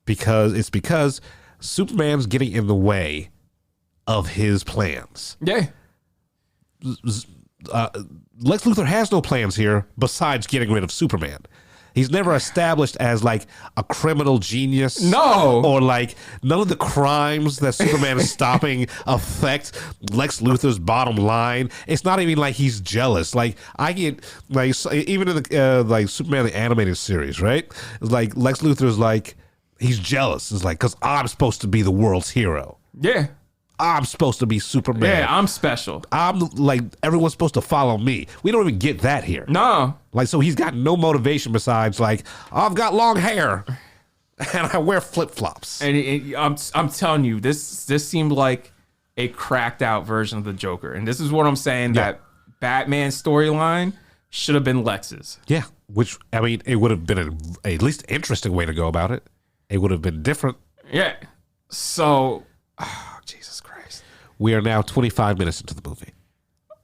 Because Superman's getting in the way of his plans. Yeah. Lex Luthor has no plans here besides getting rid of Superman. He's never established as like a criminal genius. No. Or like none of the crimes that Superman is stopping affect Lex Luthor's bottom line. It's not even like he's jealous. Like I get like even in the like Superman the animated series, right? It's like Lex Luthor's like he's jealous. It's like because I'm supposed to be the world's hero. Yeah. I'm supposed to be Superman. Yeah, I'm special. I'm like, everyone's supposed to follow me. We don't even get that here. No. Like, so he's got no motivation besides like, I've got long hair and I wear flip-flops. And I'm telling you, this seemed like a cracked out version of the Joker. And this is what I'm saying, that Batman storyline should have been Lex's. Yeah, which, I mean, it would have been at least interesting way to go about it. It would have been different. Yeah. So, oh, Jesus Christ. We are now 25 minutes into the movie.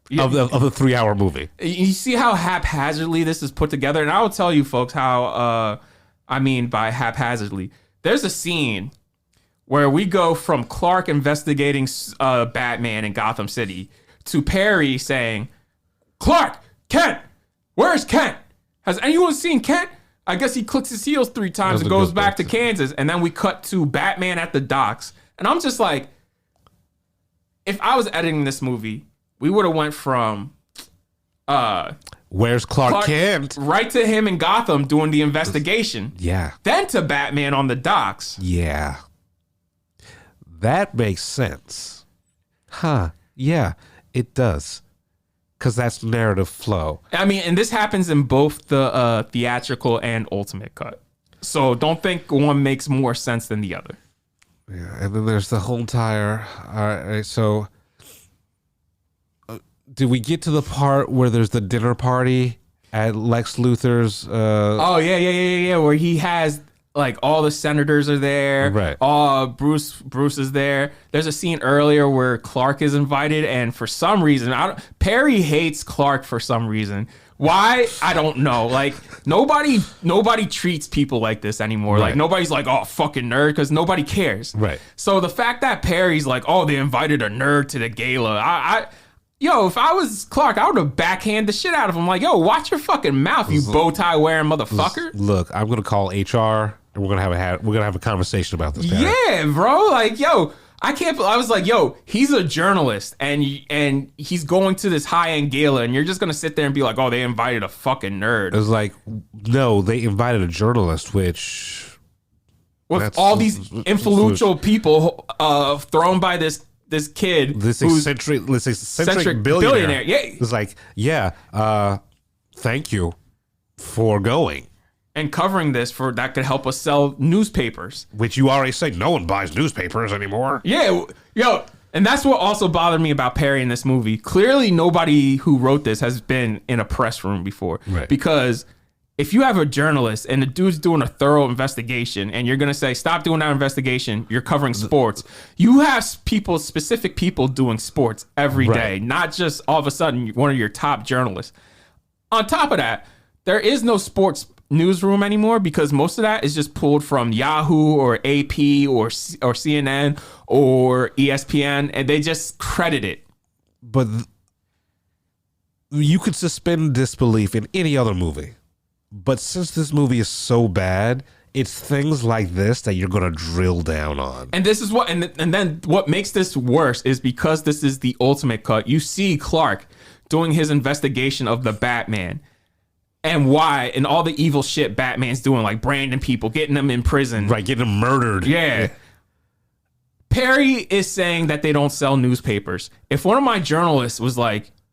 Yeah. Of the 3-hour movie. You see how haphazardly this is put together? And I will tell you folks how, I mean by haphazardly. There's a scene where we go from Clark investigating Batman in Gotham City to Perry saying, Clark, Kent, where's Kent? Has anyone seen Kent? I guess he clicks his heels 3 times and goes back to Kansas. And then we cut to Batman at the docks. And I'm just like, if I was editing this movie, we would have went from where's Clark Kent? Right to him in Gotham doing the investigation. Yeah. Then to Batman on the docks. Yeah. That makes sense. Huh. Yeah, it does. Because that's narrative flow. I mean, and this happens in both the theatrical and ultimate cut. So don't think one makes more sense than the other. Yeah, and then there's the whole entire... All right, so... did we get to the part where there's the dinner party at Lex Luthor's... Oh, yeah. Where he has... Like all the senators are there. Right. Bruce is there. There's a scene earlier where Clark is invited, and for some reason, Perry hates Clark for some reason. Why? I don't know. Like nobody treats people like this anymore. Right. Like nobody's like, oh, fucking nerd, because nobody cares. Right. So the fact that Perry's like, oh, they invited a nerd to the gala, Yo, if I was Clark, I would have backhanded the shit out of him. Like, yo, watch your fucking mouth, you bow tie wearing motherfucker. Look, I'm gonna call HR and we're gonna have a conversation about this. Barry. Yeah, bro. Like, yo, I was like, yo, he's a journalist and he's going to this high end gala, and you're just gonna sit there and be like, oh, they invited a fucking nerd. It was like, no, they invited a journalist, which with all these influential people thrown by this kid, this eccentric billionaire. Yeah, it's like, thank you for going and covering this that could help us sell newspapers. Which you already said no one buys newspapers anymore. Yeah, yo, and that's what also bothered me about Perry in this movie. Clearly, nobody who wrote this has been in a press room before, right? Because if you have a journalist and the dude's doing a thorough investigation and you're going to say, stop doing that investigation, you're covering sports. You have specific people doing sports every day, not just all of a sudden one of your top journalists. On top of that, there is no sports newsroom anymore because most of that is just pulled from Yahoo or AP or CNN or ESPN, and they just credit it. But you could suspend disbelief in any other movie. But since this movie is so bad, it's things like this that you're going to drill down on. And this is what, and then what makes this worse is because this is the ultimate cut. You see Clark doing his investigation of the Batman and why, and all the evil shit Batman's doing, like branding people, getting them in prison. Right, getting them murdered. Yeah. Perry is saying that they don't sell newspapers. If one of my journalists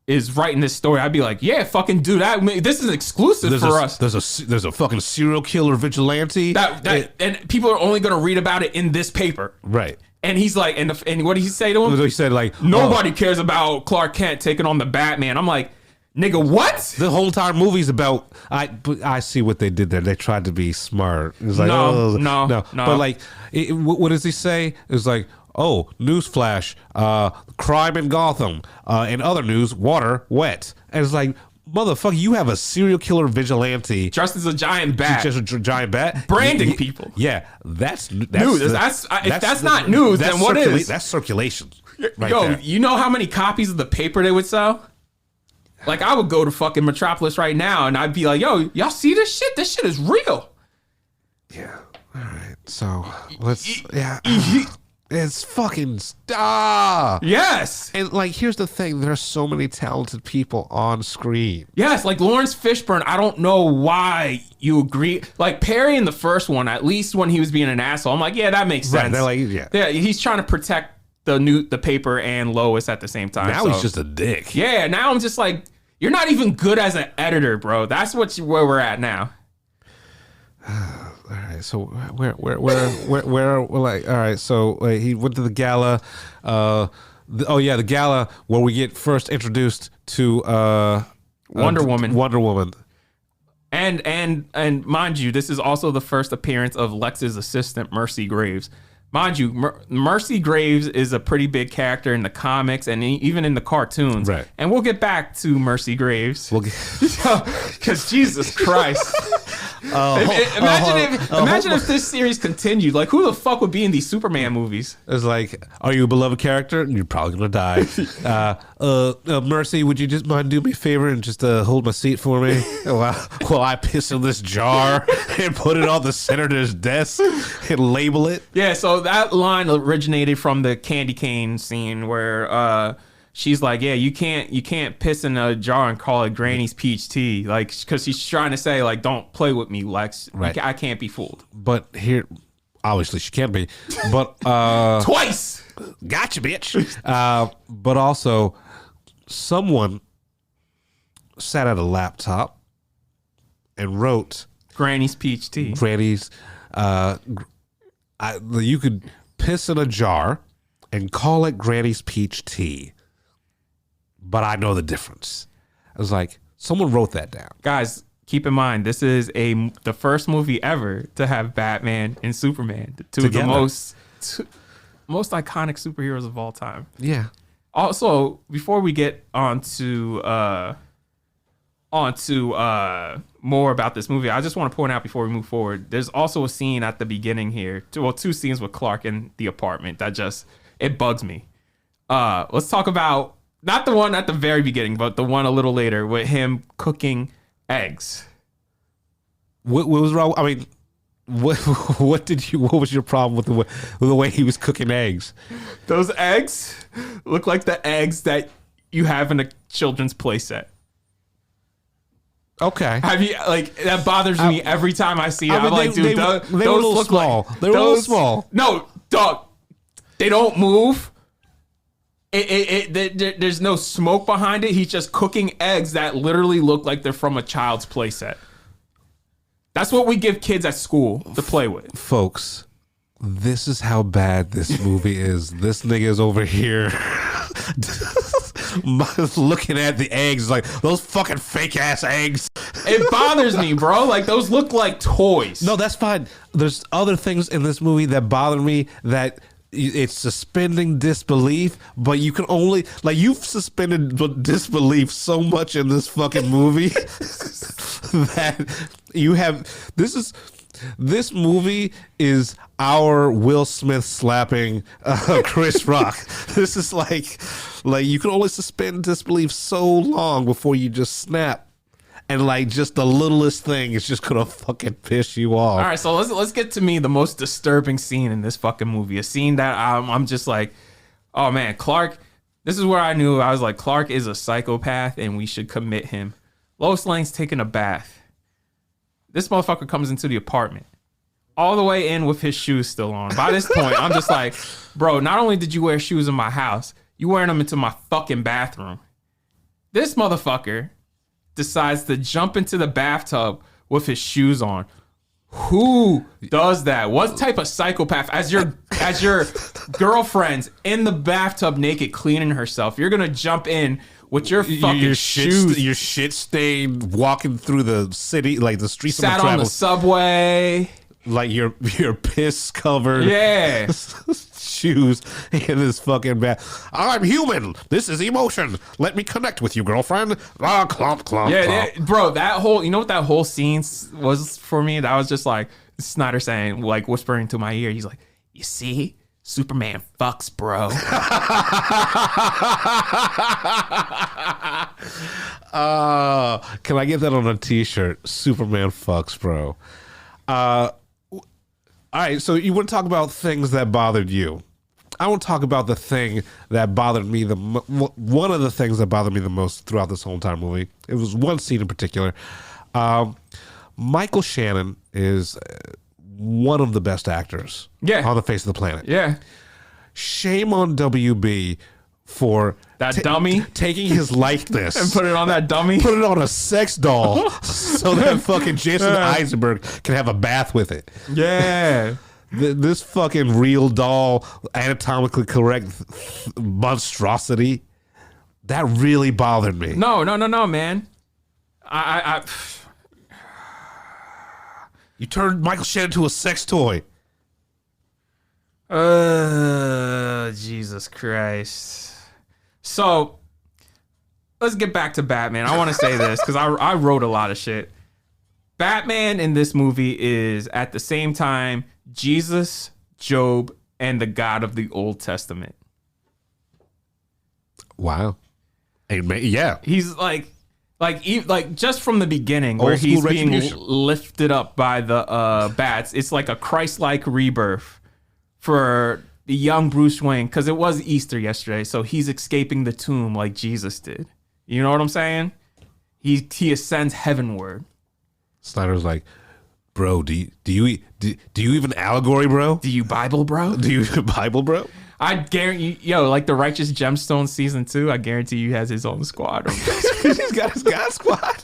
is writing this story, I'd be like, yeah, fucking do that. This is exclusive for us. There's a fucking serial killer vigilante. And people are only going to read about it in this paper. Right. And he's like, and what did he say to him? He said like, nobody cares about Clark Kent taking on the Batman. I'm like, nigga, what? The whole entire movie's about. I see what they did there. They tried to be smart. It's like, no. But like, what does he say? It's like, oh, newsflash, crime in Gotham, and other news, water wet. And it's like, motherfucker, you have a serial killer vigilante dressed as a giant bat, just a giant bat, branding people. Yeah, that's news. If that's not news, then what is? That's circulation. Right Yo, there. You know how many copies of the paper they would sell? Like, I would go to fucking Metropolis right now and I'd be like, yo, y'all see this shit? This shit is real. Yeah. All right. So let's. Yeah. It's fucking yes. And like, here's the thing: there are so many talented people on screen. Yes, like Lawrence Fishburne. I don't know why you agree. Like Perry in the first one, at least when he was being an asshole, I'm like, yeah, that makes sense. Right, they're like, yeah, he's trying to protect the paper and Lois at the same time. Now he's just a dick. Yeah, now I'm just like, you're not even good as an editor, bro. That's where we're at now. All right, so where like, all right, so he went to the gala. The gala where we get first introduced to Wonder Woman. Wonder Woman. And mind you, this is also the first appearance of Lex's assistant, Mercy Graves. Mind you, Mercy Graves is a pretty big character in the comics and even in the cartoons. Right. And we'll get back to Mercy Graves. Because Jesus Christ. Imagine if this series continued. Like, who the fuck would be in these Superman movies? It's like, are you a beloved character? You're probably gonna die. Mercy, would you just mind doing me a favor and just hold my seat for me while I piss in this jar and put it on the senator's desk and label it? Yeah, so that line originated from the candy cane scene where she's like, yeah, you can't piss in a jar and call it Granny's peach tea, like, because she's trying to say, like, don't play with me, Lex. Right. I can't be fooled. But here, obviously she can't be. But twice. Gotcha, bitch. But also, someone sat at a laptop and wrote Granny's peach tea. Granny's. You could piss in a jar and call it Granny's peach tea, but I know the difference. I was like, someone wrote that down. Guys, keep in mind, this is the first movie ever to have Batman and Superman, two of the most iconic superheroes of all time. Yeah. Also, before we get onto more about this movie, I just want to point out before we move forward, there's also a scene at the beginning here, two scenes with Clark in the apartment that just, it bugs me. Let's talk about not the one at the very beginning, but the one a little later with him cooking eggs. What was wrong? I mean, what was your problem with the way he was cooking eggs? Those eggs look like the eggs that you have in a children's play set. Okay. Have you, like, that bothers me every time I see it. I'm like, dude, they were a little small. They were a little small. No, dog. They don't move. There's no smoke behind it. He's just cooking eggs that literally look like they're from a child's play set. That's what we give kids at school to play with. Folks, this is how bad this movie is. This nigga is over here looking at the eggs like those fucking fake ass eggs. It bothers me, bro. Like those look like toys. No, that's fine. There's other things in this movie that bother me that it's suspending disbelief, but you can only like you've suspended disbelief so much in this fucking movie that you have this movie is our Will Smith slapping Chris Rock. This is like you can only suspend disbelief so long before you just snap. And like just the littlest thing is just gonna fucking piss you off. All right, so let's get to me the most disturbing scene in this fucking movie. A scene that I'm just like, oh man, Clark. This is where I knew I was like, Clark is a psychopath and we should commit him. Lois Lane's taking a bath. This motherfucker comes into the apartment, all the way in with his shoes still on. By this point, I'm just like, bro, not only did you wear shoes in my house, you wearing them into my fucking bathroom. This motherfucker decides to jump into the bathtub with his shoes on. Who does that? What type of psychopath? As your girlfriend's in the bathtub naked cleaning herself, you're gonna jump in with your fucking shoes. Your shit stained, walking through the city, like the streets. Sat on the subway. Like your piss covered. Yeah. Shoes in this fucking bath. I'm human. This is emotion. Let me connect with you, girlfriend. Ah, clomp, clomp, yeah, clomp. bro. That whole, you know what that whole scene was for me? That was just like Snyder saying, like whispering to my ear. He's like, "You see, Superman fucks, bro." Can I get that on a T-shirt? Superman fucks, bro. All right, so you want to talk about things that bothered you. I want to talk about the thing that bothered me one of the things that bothered me the most throughout this whole entire movie. It was one scene in particular. Michael Shannon is one of the best actors on the face of the planet. Yeah. Shame on WB for that dummy taking his likeness and put it on that dummy. Put it on a sex doll so that fucking Jason Eisenberg can have a bath with it. Yeah. This fucking real doll, anatomically correct monstrosity, that really bothered me. No, man. You turned Michael Shannon into a sex toy. Jesus Christ. So let's get back to Batman. I want to say this because I wrote a lot of shit. Batman in this movie is at the same time Jesus, Job, and the God of the Old Testament. Wow. Yeah. He's like just from the beginning where he's being lifted up by the bats. It's like a Christ-like rebirth for the young Bruce Wayne, because it was Easter yesterday, so he's escaping the tomb like Jesus did. You know what I'm saying? He ascends heavenward. Snyder's like, bro, do you even allegory, bro? Do you Bible, bro? Do you Bible, bro? I guarantee, like the Righteous Gemstones season 2, I guarantee you he has his own squad. He's got his God squad.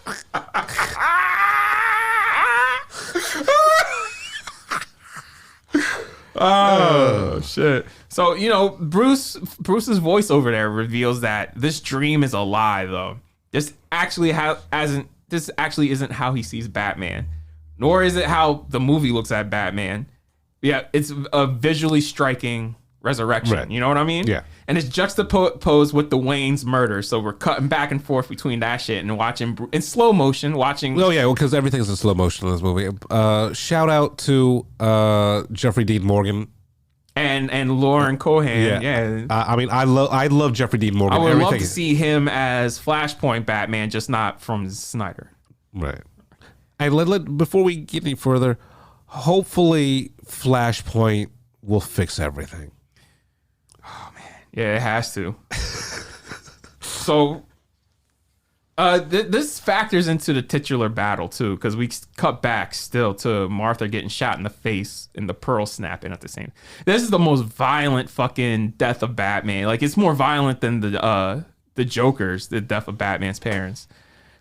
Oh shit. So, Bruce's voice over there reveals that this dream is a lie though. This actually isn't how he sees Batman. Nor is it how the movie looks at Batman. Yeah, it's a visually striking resurrection. Right. You know what I mean? Yeah. And it's juxtaposed with the Wayne's murder. So we're cutting back and forth between that shit and watching in slow motion, watching. Oh, yeah, well, because everything's in slow motion in this movie. Shout out to Jeffrey Dean Morgan. And Lauren Cohan. Yeah. I love Jeffrey Dean Morgan. I would love to see him as Flashpoint Batman, just not from Snyder. Right. And before we get any further, hopefully Flashpoint will fix everything. Oh man, yeah, it has to. So, this factors into the titular battle too, because we cut back still to Martha getting shot in the face and the pearl snapping at the same. This is the most violent fucking death of Batman. Like it's more violent than the Joker's, the death of Batman's parents.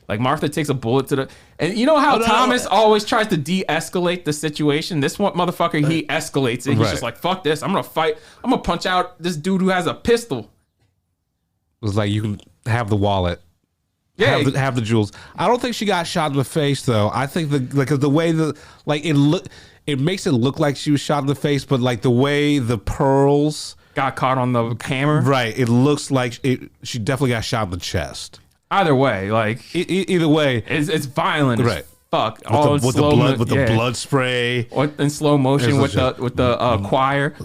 Like Martha takes a bullet to the, and you know how Thomas always tries to de-escalate the situation. This one motherfucker, he escalates it. He's just like, "Fuck this! I'm gonna fight. I'm gonna punch out this dude who has a pistol." It was like you can have the wallet. Yeah, Have the jewels. I don't think she got shot in the face though. I think the way it makes it look like she was shot in the face, but like the way the pearls got caught on the camera. Right. It looks like she definitely got shot in the chest. Either way, like either way, it's violent. Right. As fuck. With the blood spray. Or in slow motion with the choir.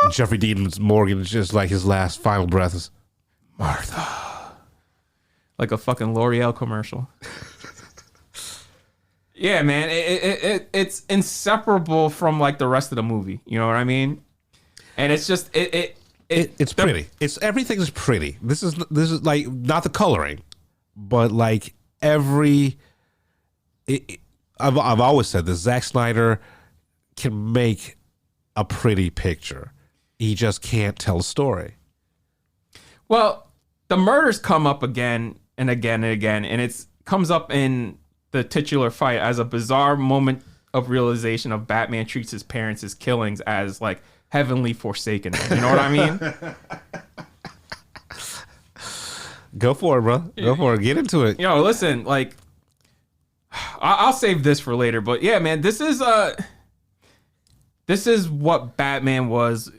Jeffrey Dean Morgan is just like his last final breath is Martha. Like a fucking L'Oreal commercial. Yeah, man, it's inseparable from like the rest of the movie. You know what I mean? And it's just it's pretty. It's everything is pretty. This is like not the coloring, but like I've always said this. Zack Snyder can make a pretty picture. He just can't tell a story. Well, the murders come up again and again and again, and it comes up in the titular fight as a bizarre moment of realization of Batman treats his parents' killings as like heavenly forsaken. You know what I mean? Go for it, bro. Go for it. Get into it. Yo, listen, like I'll save this for later, but yeah, man, this is what Batman was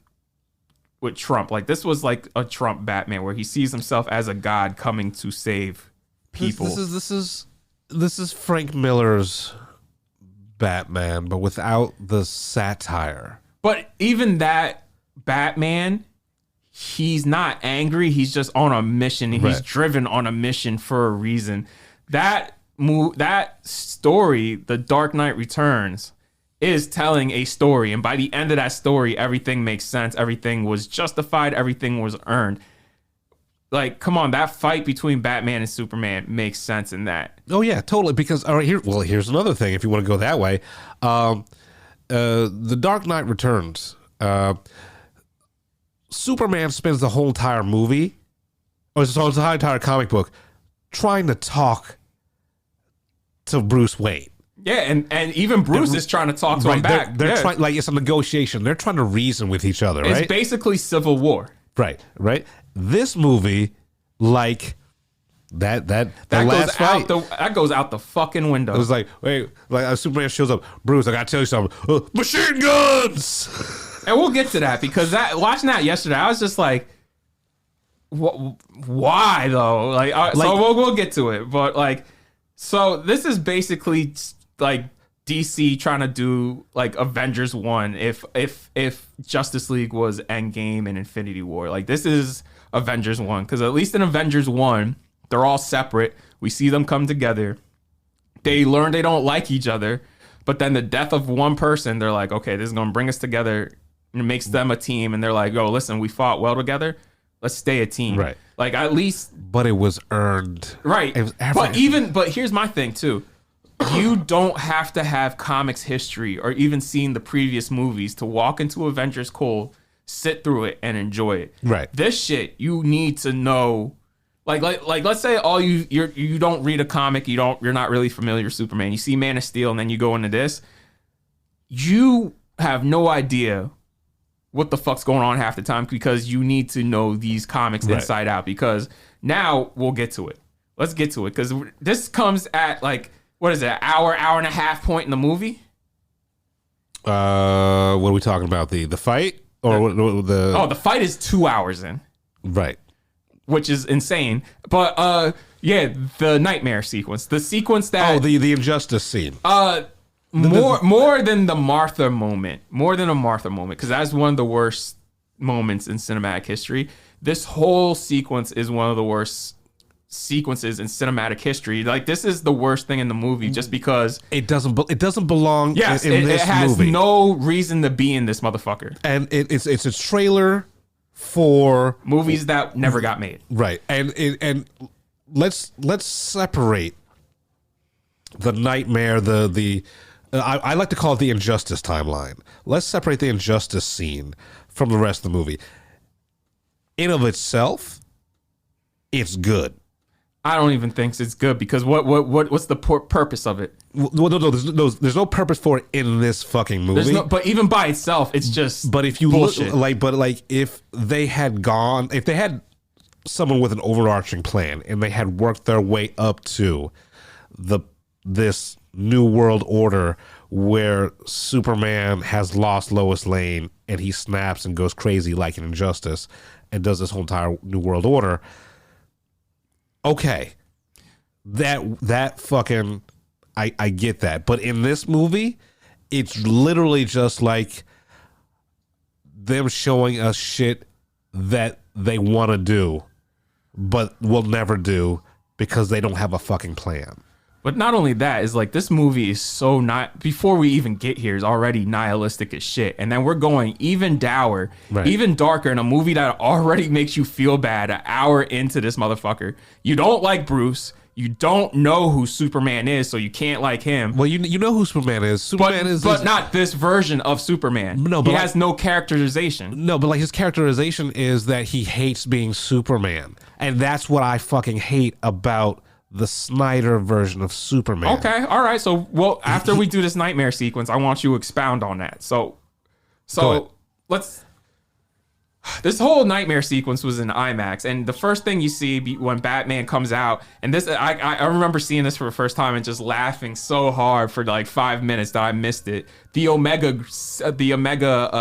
with Trump. Like this was like a Trump Batman where he sees himself as a god coming to save people. This is Frank Miller's Batman, but without the satire. But even that Batman, he's not angry. He's just on a mission. He's Right. driven on a mission for a reason. That story, The Dark Knight Returns, is telling a story. And by the end of that story, everything makes sense. Everything was justified. Everything was earned. Like, come on, that fight between Batman and Superman makes sense in that. Oh yeah, totally. Because all right, here's another thing. If you want to go that way, The Dark Knight Returns. Superman spends the whole entire movie, or the whole entire comic book, trying to talk to Bruce Wayne. Yeah, and even Bruce is trying to talk to him back. They're trying, like it's a negotiation. They're trying to reason with each other. It's right? basically civil war. Right. This movie, like that last fight, that goes out the fucking window. it was like, wait, like Superman shows up. Bruce, I gotta tell you something. Machine guns. And we'll get to that because watching that yesterday, I was just like, why though? Like, so we'll get to it, but like, so this is basically like DC trying to do like Avengers 1 if Justice League was Endgame and Infinity War. Like this is Avengers 1 because at least in Avengers 1 they're all separate. We see them come together. They learn they don't like each other, but then the death of one person, they're like, okay, this is gonna bring us together and it makes them a team. And they're like, oh, listen, we fought well together. Let's stay a team. Right. Like at least, but it was earned. Right. But here's my thing too. You don't have to have comics history or even seen the previous movies to walk into Avengers cold, sit through it, and enjoy it. Right. This shit, you need to know. Like let's say you don't read a comic, you're not really familiar with Superman. You see Man of Steel, and then you go into this. You have no idea what the fuck's going on half the time because you need to know these comics inside out. Because now we'll get to it. Let's get to it because this comes at like. What is it? Hour and a half point in the movie? What are we talking about? The fight or the? Oh, the fight is 2 hours in. Right. Which is insane. But yeah, the nightmare sequence, the sequence that the injustice scene. More than the Martha moment, because that's one of the worst moments in cinematic history. This whole sequence is one of the worst sequences in cinematic history. Like this is the worst thing in the movie just because it doesn't belong in this movie. It has no reason to be in this motherfucker. And it's a trailer for movies that never got made. Right. And let's separate the nightmare, I like to call it the injustice timeline. Let's separate the injustice scene from the rest of the movie. In of itself, it's good. I don't even think it's good because what's the purpose of it? Well, no, there's no purpose for it in this fucking movie. But even by itself, it's just. But if you bullshit. look if they had someone with an overarching plan, and they had worked their way up to this new world order where Superman has lost Lois Lane and he snaps and goes crazy like an Injustice and does this whole entire new world order. Okay, that fucking I get that, but in this movie, it's literally just like them showing us shit that they want to do, but will never do because they don't have a fucking plan. But not only that, is like this movie is so not, before we even get here, is already nihilistic as shit. And then we're going even dour, even darker in a movie that already makes you feel bad an hour into this motherfucker. You don't like Bruce. You don't know who Superman is, so you can't like him. Well, you know who Superman is. Superman is not this version of Superman. No, but he has no characterization. No, but like his characterization is that he hates being Superman. And that's what I fucking hate about the Snyder version of Superman. Okay, all right. So, well, after we do this nightmare sequence, I want you to expound on that. So let's. This whole nightmare sequence was in IMAX, and the first thing you see when Batman comes out, and this I remember seeing this for the first time and just laughing so hard for like 5 minutes that I missed it. The Omega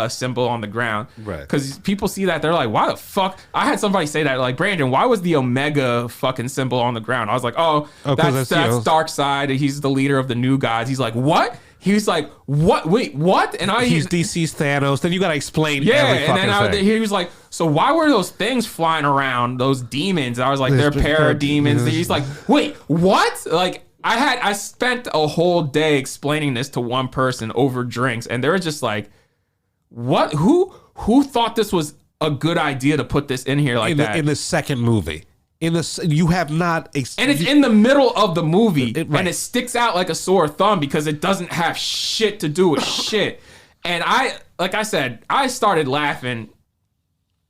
symbol on the ground, right? Because people see that, they're like, "Why the fuck?" I had somebody say that, like, Brandon, why was the Omega fucking symbol on the ground? I was like, "Oh, that's Darkseid. He's the leader of the New Gods." He's like, "What?" He was like, "What? Wait, what?" And he's DC's Thanos. Then you gotta explain. Every fucking thing. He was like, "So why were those things flying around? Those demons?" And I was like, "They're parademons." And he's like, "Wait, what?" Like I spent a whole day explaining this to one person over drinks, and they were just like, "What? Who thought this was a good idea to put this in here like that?" In the second movie. You have not, and it's in the middle of the movie, and it sticks out like a sore thumb because it doesn't have shit to do with shit. And like I said, I started laughing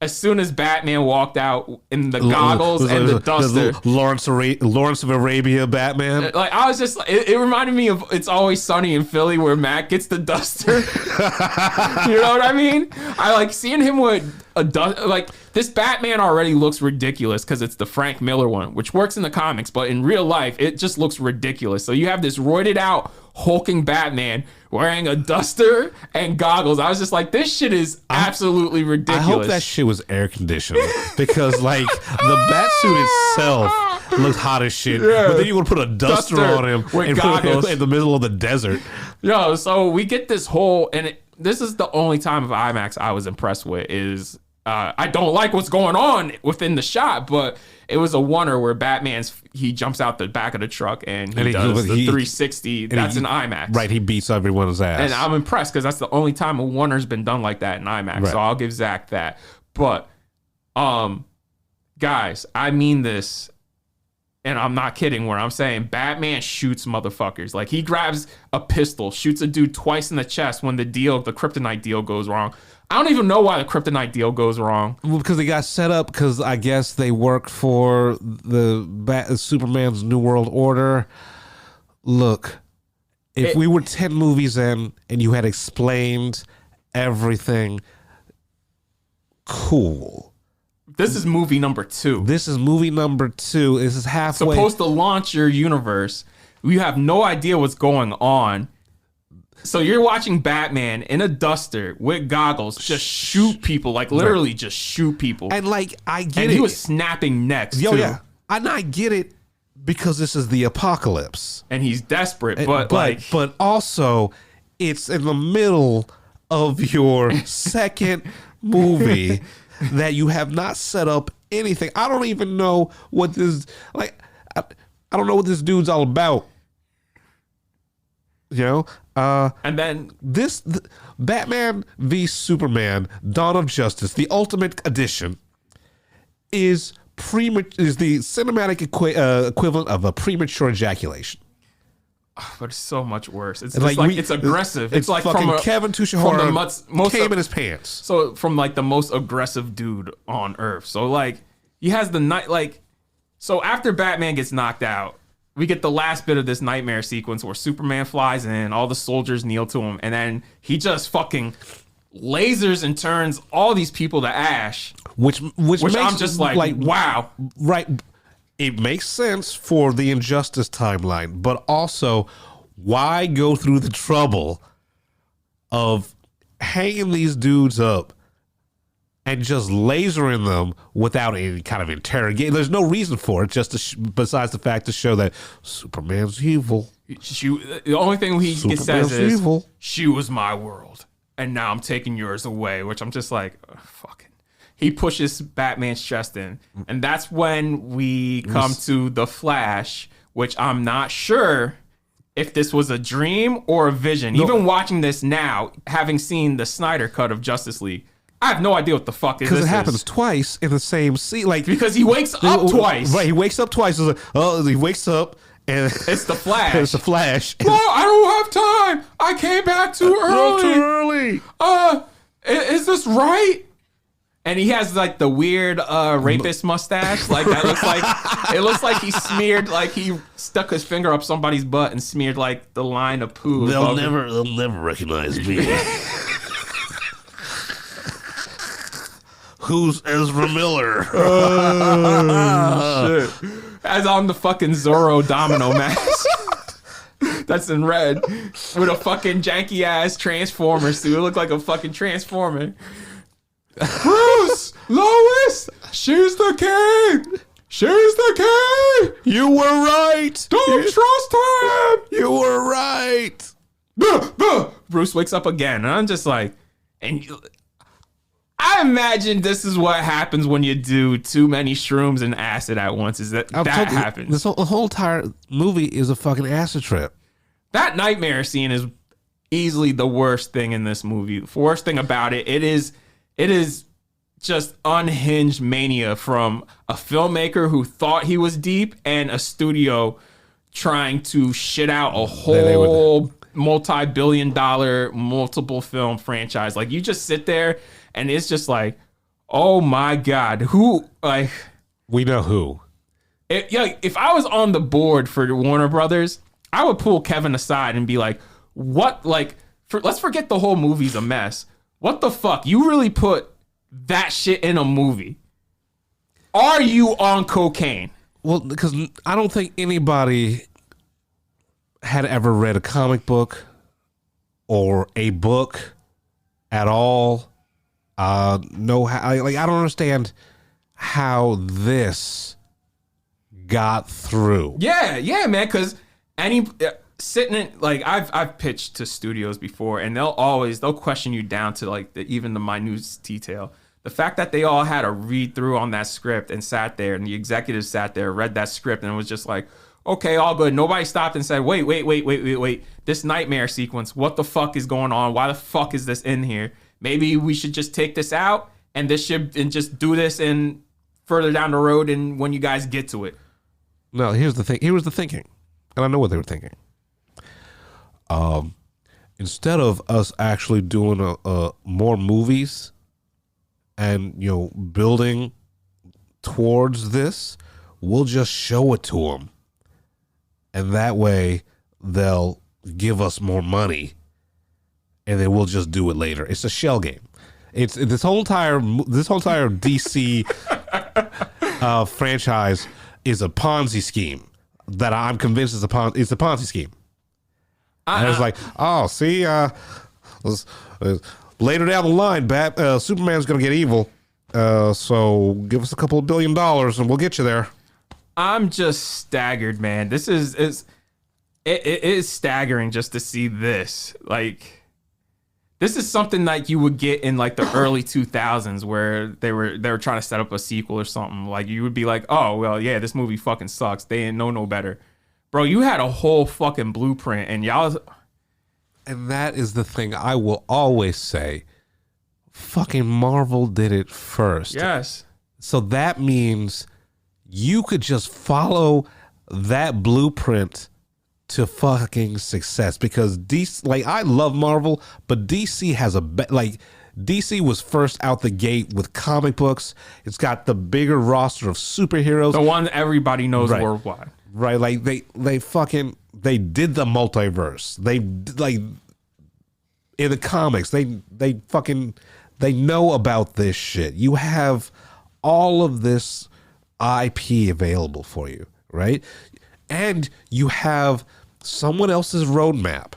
as soon as Batman walked out in the goggles and the duster. Lawrence of Arabia Batman. Like I was just, it reminded me of It's Always Sunny in Philly where Matt gets the duster. You know what I mean? I like seeing him with a duster. Like this Batman already looks ridiculous because it's the Frank Miller one, which works in the comics, but in real life it just looks ridiculous. So you have this roided out hulking Batman wearing a duster and goggles. I was just like, this shit is absolutely ridiculous. I hope that shit was air conditioned because like the Batsuit itself looks hot as shit. Yeah. But then you want to put a duster on him with goggles in the middle of the desert. Yo, so we get this whole, and this is the only time of IMAX I was impressed with is I don't like what's going on within the shot, but it was a wonder where he jumps out the back of the truck and he does the 360. That's an IMAX. Right, he beats everyone's ass. And I'm impressed because that's the only time a Warner's been done like that in IMAX. Right. So I'll give Zach that. But, guys, I mean this, and I'm not kidding where I'm saying Batman shoots motherfuckers. Like he grabs a pistol, shoots a dude twice in the chest when the kryptonite deal goes wrong. I don't even know why the kryptonite deal goes wrong. Well, because they got set up because I guess they work for the Superman's New World Order. Look, if we were 10 movies in and you had explained everything, cool. This is movie number 2. This is halfway. Supposed to launch your universe. You have no idea what's going on. So you're watching Batman in a duster with goggles just shoot people, like literally just shoot people. And like, I get it. And he was snapping necks too. Yeah. And I get it because this is the apocalypse. And he's desperate, but also it's in the middle of your second movie that you have not set up anything. I don't even know what this, like, I don't know what this dude's all about. You know? And then Batman v Superman: Dawn of Justice, the Ultimate Edition, is the cinematic equivalent of a premature ejaculation. But it's so much worse. It's like it's aggressive. It's like fucking from Kevin Tuchihara came in his pants. So from like the most aggressive dude on Earth. So like he has the night like. So after Batman gets knocked out, we get the last bit of this nightmare sequence where Superman flies in, all the soldiers kneel to him, and then he just fucking lasers and turns all these people to ash. Which makes, I'm just like wow. Right. It makes sense for the Injustice timeline, but also why go through the trouble of hanging these dudes up and just lasering them without any kind of interrogation? There's no reason for it, just besides the fact to show that Superman's evil. The only thing he says is, evil. She was my world, and now I'm taking yours away, which I'm just like, oh, fucking. He pushes Batman's chest in, and that's when we come to the Flash, which I'm not sure if this was a dream or a vision. No. Even watching this now, having seen the Snyder cut of Justice League, I have no idea what the fuck is this. Because it happens twice in the same scene. Like, because he wakes up twice. Right, he wakes up twice. It's like, he wakes up, and it's the Flash. It's the Flash. Well, I don't have time. I came back too early. Is this right? And he has like the weird rapist mustache. Like that looks like it looks like he smeared, like he stuck his finger up somebody's butt and smeared like the line of poo. They'll never recognize me. Who's Ezra Miller? Oh, shit. As on the fucking Zorro domino mask. That's in red. With a fucking janky ass Transformer suit. It looked like a fucking Transformer. Bruce! Lois! She's the king! She's the king! You were right! Don't trust him! You were right! Bruce wakes up again, and I'm just like, I imagine this is what happens when you do too many shrooms and acid at once, is that happens. This whole entire movie is a fucking acid trip. That nightmare scene is easily the worst thing in this movie. The worst thing about it, it is just unhinged mania from a filmmaker who thought he was deep and a studio trying to shit out a whole multi-billion-dollar multiple film franchise. Like, you just sit there and it's just like, oh my God, who, like... We know who. If I was on the board for Warner Brothers, I would pull Kevin aside and be like, what, like, let's forget the whole movie's a mess. What the fuck? You really put that shit in a movie? Are you on cocaine? Well, because I don't think anybody had ever read a comic book or a book at all. I don't understand how this got through. Yeah, man. Because sitting in, like, I've pitched to studios before, and they'll question you down to like even the minute detail. The fact that they all had a read through on that script and sat there, and the executives sat there, read that script, and it was just like, okay, all good. Nobody stopped and said, wait. This nightmare sequence, what the fuck is going on? Why the fuck is this in here? Maybe we should just take this out and just do this and further down the road and when you guys get to it. No, here's the thing. Here was the thinking. And I know what they were thinking. Instead of us actually doing more movies and, building towards this, we'll just show it to them. And that way they'll give us more money and then we'll just do it later. It's a shell game. It's this whole entire DC franchise is a Ponzi scheme that I'm convinced is it's a Ponzi scheme. And it's like, oh, see, later down the line, Superman's going to get evil. So give us a couple of $1 billion and we'll get you there. I'm just staggered, man. This is staggering just to see this. Like, this is something like you would get in like the early 2000s where they were trying to set up a sequel or something. Like, you would be like, oh, well, yeah, this movie fucking sucks. They didn't know no better. Bro, you had a whole fucking blueprint and y'all... And that is the thing I will always say. Fucking Marvel did it first. Yes. So that means you could just follow that blueprint to fucking success, because DC, like, I love Marvel, but DC has DC was first out the gate with comic books. It's got the bigger roster of superheroes. The one everybody knows worldwide. Right, like they did the multiverse. in the comics. They know about this shit. You have all of this IP available for you, right? And you have someone else's roadmap,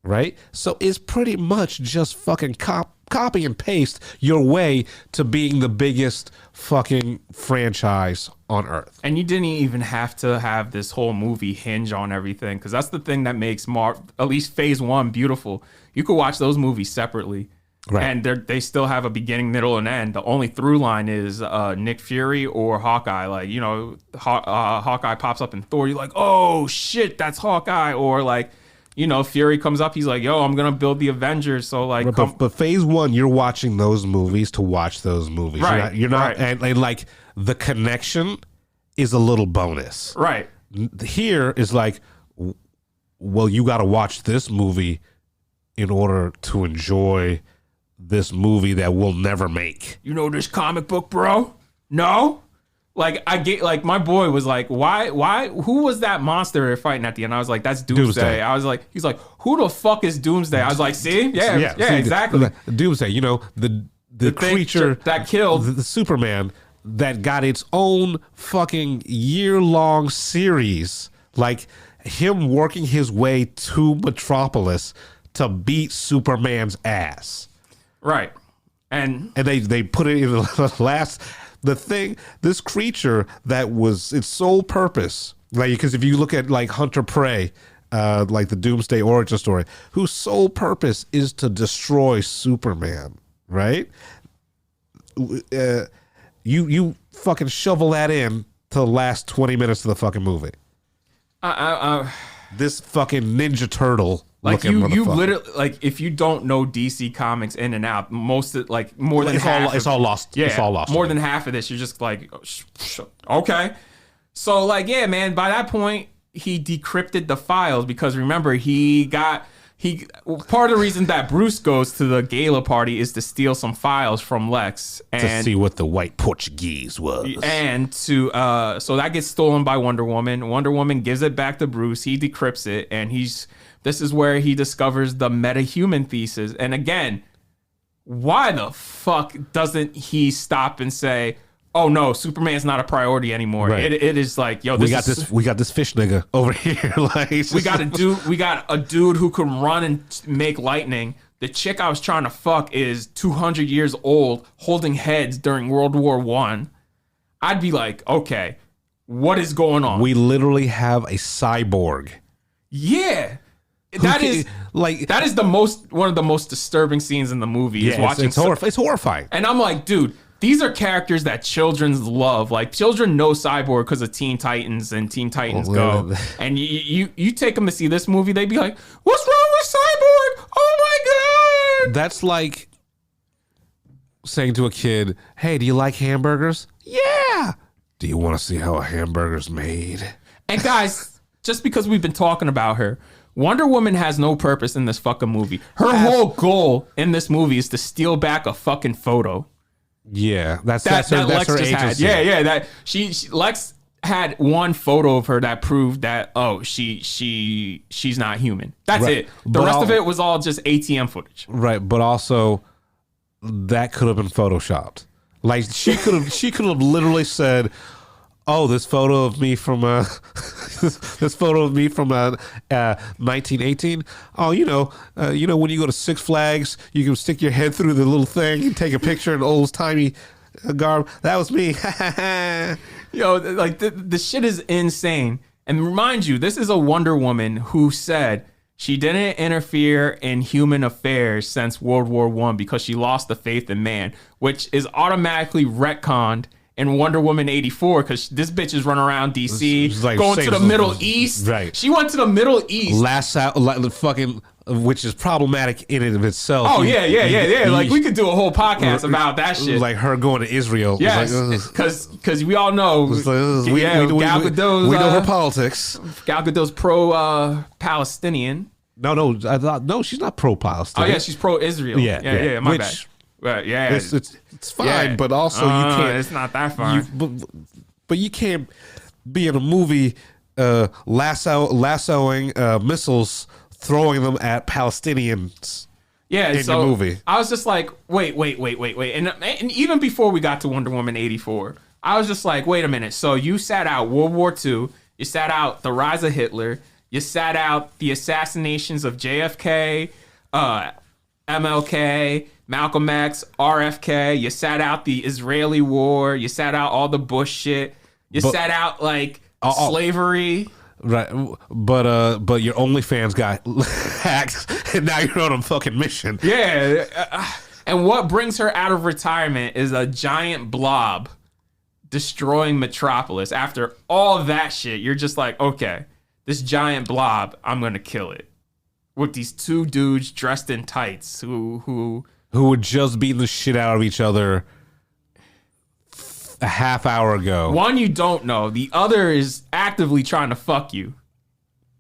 right? So it's pretty much just fucking copy and paste your way to being the biggest fucking franchise on earth. And you didn't even have to have this whole movie hinge on everything, because that's the thing that makes at least Phase 1 beautiful. You could watch those movies separately. Right. And they still have a beginning, middle, and end. The only through line is Nick Fury or Hawkeye. Like, you know, Hawkeye pops up in Thor. You're like, oh, shit, that's Hawkeye. Or, like, you know, Fury comes up. He's like, yo, I'm going to build the Avengers. So, like... But Phase 1, you're watching those movies to watch those movies. Right. You're not right. And, like, the connection is a little bonus. Right. Here is like, well, you got to watch this movie in order to enjoy this movie that we'll never make. You know this comic book, bro? No? Like, my boy was like, why, who was that monster they're fighting at the end? I was like, that's Doomsday. I was like, he's like, who the fuck is Doomsday? I was like, see? Yeah, see, exactly. Doomsday, you know, the creature that killed the Superman that got its own fucking year-long series, like him working his way to Metropolis to beat Superman's ass. Right. And they put it in the last, this creature that was its sole purpose, like, because if you look at like Hunter Prey, like the Doomsday origin story, whose sole purpose is to destroy Superman, right? You fucking shovel that in to the last 20 minutes of the fucking movie. This fucking Ninja Turtle. Like you literally, like, if you don't know DC Comics in and out, more than half. It's all lost. Yeah, it's all lost. More than half of this, you're just like, okay. So, like, yeah, man. By that point, he decrypted the files because remember, part of the reason that Bruce goes to the gala party is to steal some files from Lex and to see what the white Portuguese was, and to so that gets stolen by Wonder Woman. Wonder Woman gives it back to Bruce. He decrypts it, and this is where he discovers the metahuman thesis. And again, why the fuck doesn't he stop and say, oh no, Superman's not a priority anymore. Right. It is like, yo, we got this fish nigga over here. Like, we got a dude who can run and make lightning. The chick I was trying to fuck is 200 years old, holding heads during World War I. I'd be like, okay, what is going on? We literally have a cyborg. Yeah. That is one of the most disturbing scenes in the movie. Yeah, it's horrifying. And I'm like, dude, these are characters that children love. Like, children know Cyborg because of Teen Titans and Teen Titans Go. And you take them to see this movie, they'd be like, what's wrong with Cyborg? Oh my God. That's like saying to a kid, hey, do you like hamburgers? Yeah. Do you want to see how a hamburger's made? And guys, just because we've been talking about her, Wonder Woman has no purpose in this fucking movie. Her whole goal in this movie is to steal back a fucking photo. Yeah, that's her Lex just agency. had. Yeah, that she Lex had one photo of her that proved that she's not human. That's right. it. The rest of it was all just ATM footage. Right, but also that could have been photoshopped. Like, she could have literally said, oh, this photo of me from 1918. Oh, you know when you go to Six Flags, you can stick your head through the little thing and take a picture in old timey garb. That was me. Yo, like the shit is insane. And remind you, this is a Wonder Woman who said she didn't interfere in human affairs since World War I because she lost the faith in man, which is automatically retconned in Wonder Woman 84 because this bitch is running around DC, like going to the Middle East. Right. She went to the Middle East. Which is problematic in and of itself. Oh, yeah. Like, we could do a whole podcast about that shit. Like her going to Israel. Yes, because we all know. We know her politics. Gal Gadot's pro-Palestinian. No, she's not pro-Palestinian. Oh, yeah, she's pro-Israel. Yeah, my bad. Right, yeah, it's fine, but also you can't. It's not that fine. But you can't be in a movie lassoing missiles throwing them at Palestinians. Yeah, in so your movie. I was just like, wait. And even before we got to Wonder Woman 84, I was just like, wait a minute. So you sat out World War II, you sat out the rise of Hitler, you sat out the assassinations of JFK, MLK, Malcolm X, RFK, you sat out the Israeli war, you sat out all the Bush shit, you sat out like slavery. Right, but your OnlyFans got hacked, and now you're on a fucking mission. Yeah, and what brings her out of retirement is a giant blob destroying Metropolis. After all of that shit, you're just like, okay, this giant blob, I'm gonna kill it with these two dudes dressed in tights who were just beating the shit out of each other a half hour ago. One you don't know, the other is actively trying to fuck you.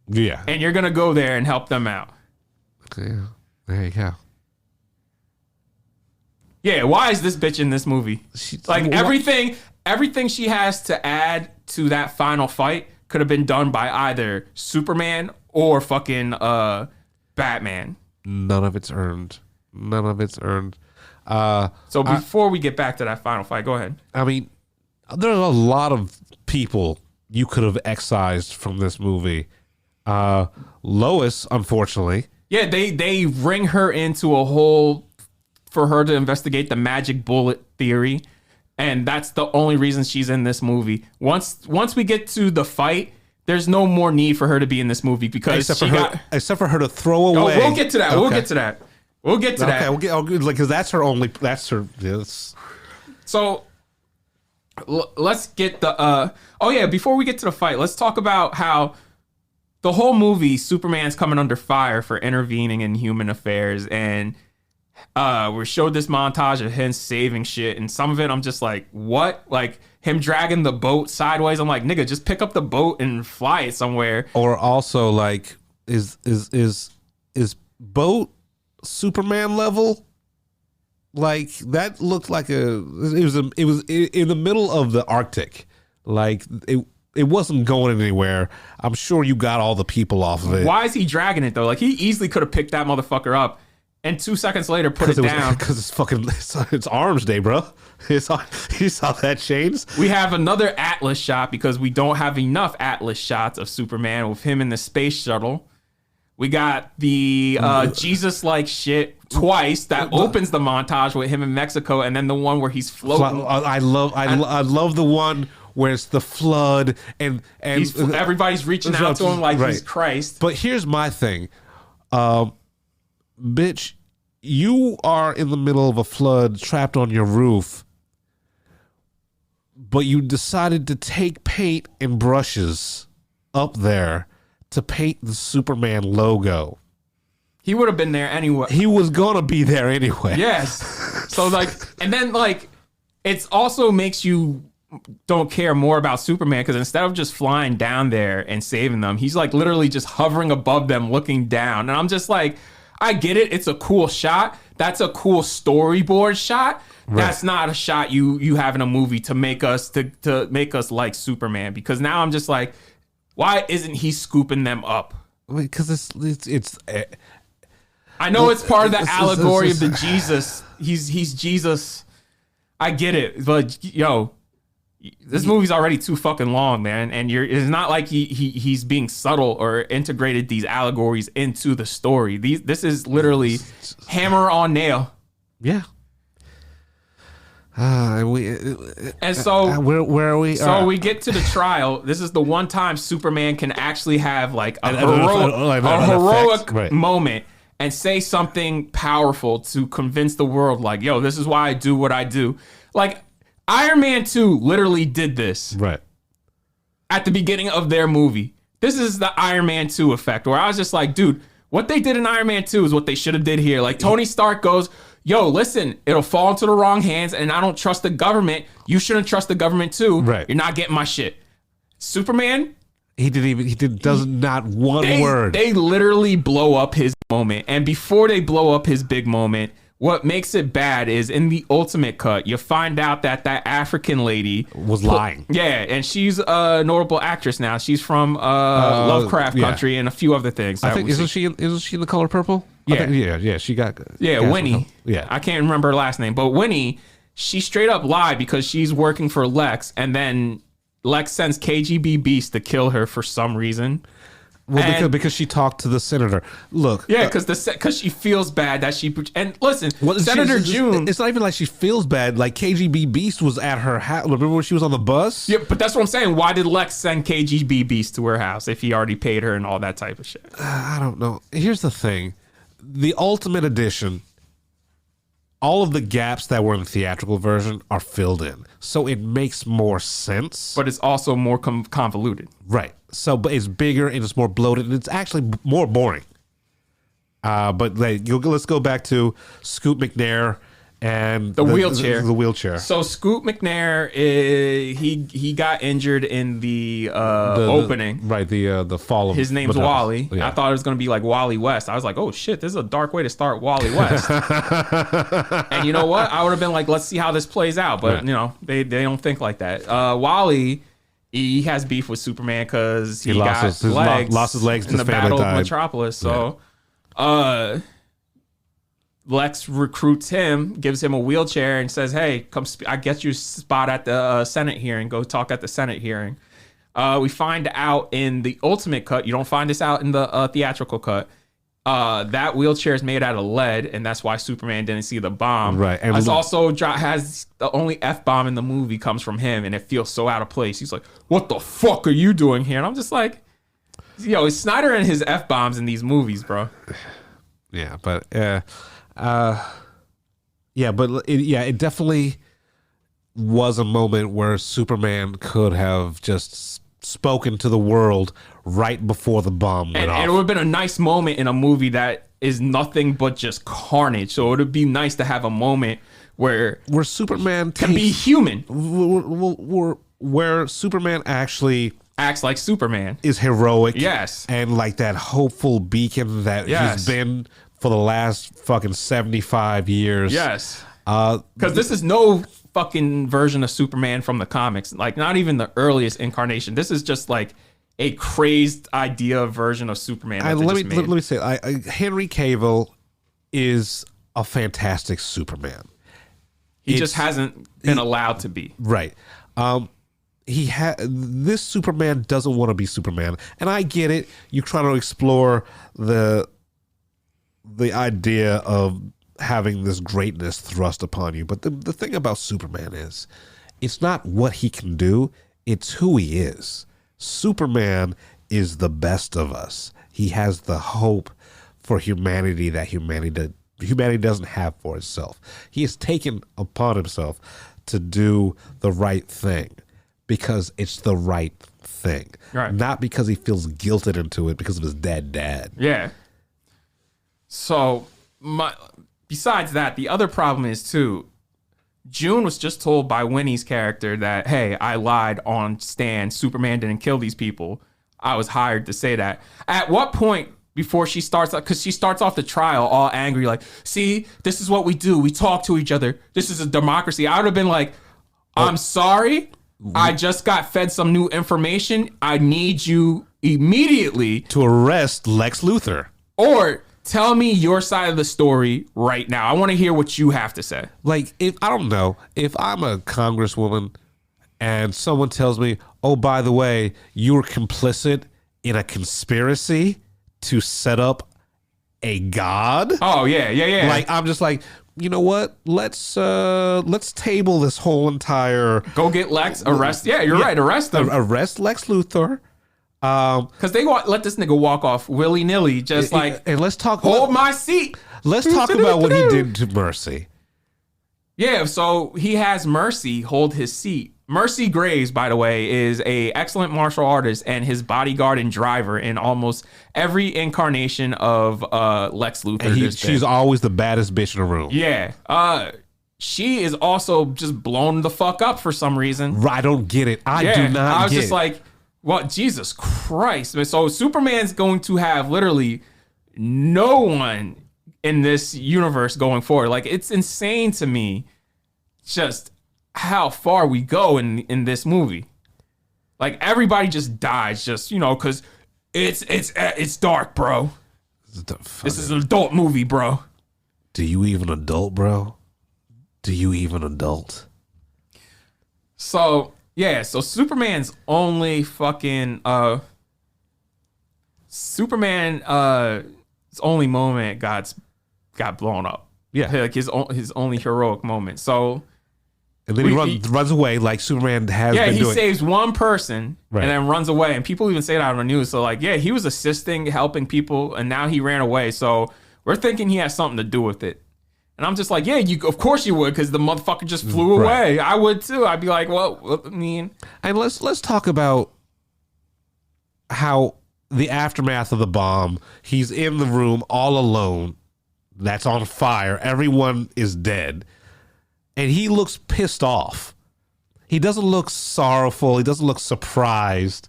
Yeah. And you're going to go there and help them out. Yeah. There you go. Yeah, why is this bitch in this movie? Like everything she has to add to that final fight could have been done by either Superman or fucking Batman. None of it's earned. So before we get back to that final fight, go ahead. I mean, there's a lot of people you could have excised from this movie. Lois, unfortunately. Yeah, they ring her into a hole for her to investigate the magic bullet theory, and that's the only reason she's in this movie. Once we get to the fight, there's no more need for her to be in this movie because except for her to throw away. We'll get to that. Okay. We'll get to that. Okay, because that's her only. That's her. Yes. So let's get the. Oh yeah, before we get to the fight, let's talk about how the whole movie Superman's coming under fire for intervening in human affairs, and we're showed this montage of him saving shit, and some of it I'm just like, what? Like him dragging the boat sideways. I'm like, nigga, just pick up the boat and fly it somewhere. Or also like, is boat Superman level? Like that looked like it was in the middle of the Arctic. Like it wasn't going anywhere. I'm sure you got all the people off of it. Why is he dragging it though? Like he easily could have picked that motherfucker up and 2 seconds later put it down. Because it's Arms Day, bro. You saw that, Shanes? We have another Atlas shot because we don't have enough Atlas shots of Superman with him in the space shuttle. We got the Jesus-like shit twice that opens the montage with him in Mexico, and then the one where he's floating. I love the one where it's the flood and everybody's reaching out to him like he's Christ. But here's my thing, bitch, you are in the middle of a flood, trapped on your roof, but you decided to take paint and brushes up there to paint the Superman logo. He would have been there anyway. He was gonna be there anyway. Yes. So like, and then like, it also makes you don't care more about Superman because instead of just flying down there and saving them, he's like literally just hovering above them, looking down. And I'm just like, I get it. It's a cool shot. That's a cool storyboard shot. Right. That's not a shot you have in a movie to make us to make us like Superman. Because now I'm just like, why isn't he scooping them up? Because it's I know it's part of the allegory of the Jesus. He's Jesus. I get it, but this movie's already too fucking long, man. And it's not like he's being subtle or integrated these allegories into the story. This is literally hammer on nail. Yeah. And so where are we? So we get to the trial. This is the one time Superman can actually have like a heroic moment and say something powerful to convince the world, like, yo, this is why I do what I do. Like Iron Man 2 literally did this right at the beginning of their movie. This is the Iron Man 2 effect, where I was just like, dude, what they did in Iron Man 2 is what they should have did here. Like Tony Stark goes, yo, listen, it'll fall into the wrong hands, and I don't trust the government. You shouldn't trust the government too. Right. You're not getting my shit. Superman, not one word. They literally blow up his moment. And before they blow up his big moment, what makes it bad is in the ultimate cut, you find out that African lady was lying. Yeah, and she's a notable actress now. She's from Lovecraft Country and a few other things. I think isn't she in The Color Purple? Yeah, yeah. She got Winnie. Yeah, I can't remember her last name, but Winnie, she straight up lied because she's working for Lex, and then Lex sends KGB Beast to kill her for some reason. Well, because she talked to the senator. Look, because she feels bad that she and listen, Senator June. It's not even like she feels bad. Like KGB Beast was at her house. Remember when she was on the bus? Yeah, but that's what I'm saying. Why did Lex send KGB Beast to her house if he already paid her and all that type of shit? I don't know. Here's the thing: the Ultimate Edition, all of the gaps that were in the theatrical version are filled in, so it makes more sense. But it's also more convoluted, right? So, but it's bigger and it's more bloated and it's actually more boring. But let's go back to Scoot McNair and the wheelchair. The wheelchair. So Scoot McNair, he got injured in the opening. Right, the fall of his name's Wally. Yeah. I thought it was going to be like Wally West. I was like, oh shit, this is a dark way to start Wally West. And you know what? I would have been like, let's see how this plays out. But they don't think like that. Wally, he has beef with Superman because he lost his legs in the Battle of Metropolis. So Lex recruits him, gives him a wheelchair, and says, "Hey, come! I get you a spot at the Senate hearing. Go talk at the Senate hearing." We find out in the Ultimate cut. You don't find this out in the theatrical cut. That wheelchair is made out of lead, and that's why Superman didn't see the bomb. Right, and it's also has the only F-bomb in the movie comes from him, and it feels so out of place. He's like, "What the fuck are you doing here?" And I'm just like, it's Snyder and his F-bombs in these movies, bro. Yeah, but it definitely was a moment where Superman could have just spoken to the world right before the bomb went off. And it would have been a nice moment in a movie that is nothing but just carnage. So it would be nice to have a moment where Superman can be human. Where Superman actually acts like Superman. Is heroic. Yes. And like that hopeful beacon that he's been for the last fucking 75 years. Yes. Because this is no fucking version of Superman from the comics. Like, not even the earliest incarnation. This is just like a crazed idea version of Superman. Let me say, Henry Cavill is a fantastic Superman. He just hasn't been allowed to be. Right. This Superman doesn't want to be Superman, and I get it. You're trying to explore the idea of having this greatness thrust upon you, but the thing about Superman is, it's not what he can do; it's who he is. Superman is the best of us. He has the hope for humanity that humanity doesn't have for itself. He has taken upon himself to do the right thing because it's the right thing, not because he feels guilted into it because of his dead dad. Yeah. So, besides that, the other problem is too, June was just told by Winnie's character that, hey, I lied on stand. Superman didn't kill these people. I was hired to say that. At what point before she starts, because she starts off the trial all angry, like, see, this is what we do. We talk to each other. This is a democracy. I would have been like, I'm sorry. I just got fed some new information. I need you immediately to arrest Lex Luthor. Or tell me your side of the story right now. I want to hear what you have to say. Like, if I'm a congresswoman and someone tells me, oh, by the way, you were complicit in a conspiracy to set up a god. Oh, yeah. Like, I'm just like, you know what? Let's table this whole entire. Go get Lex. Arrest. Yeah, you're right. Arrest him. Arrest Lex Luthor. Because they let this nigga walk off willy nilly, just and let's talk. Hold my seat. Let's talk about what he did to Mercy. Yeah, so he has Mercy hold his seat. Mercy Graves, by the way, is a excellent martial artist and his bodyguard and driver in almost every incarnation of Lex Luthor. And she's always the baddest bitch in the room. Yeah. She is also just blown the fuck up for some reason. I don't get it. I do not. I was just like, well, Jesus Christ. So Superman's going to have literally no one in this universe going forward. Like, it's insane to me just how far we go in this movie. Like, everybody just dies just, you know, because it's dark, bro. This is an adult movie, bro. Do you even adult, bro? Do you even adult? So, yeah, so Superman's only fucking his only moment got blown up. Yeah. Like his only heroic moment. So and then he runs away like Superman has been doing. Yeah, he saves one person Right. and then runs away. And people even say that on the news. So, like, yeah, he was assisting, helping people, and now he ran away. So we're thinking he has something to do with it. And I'm just like, yeah, of course you would, because the motherfucker just flew away. I would too. I'd be like, well, I mean. And let's talk about how the aftermath of the bomb, he's in the room all alone that's on fire. Everyone is dead. And he looks pissed off. He doesn't look sorrowful. He doesn't look surprised.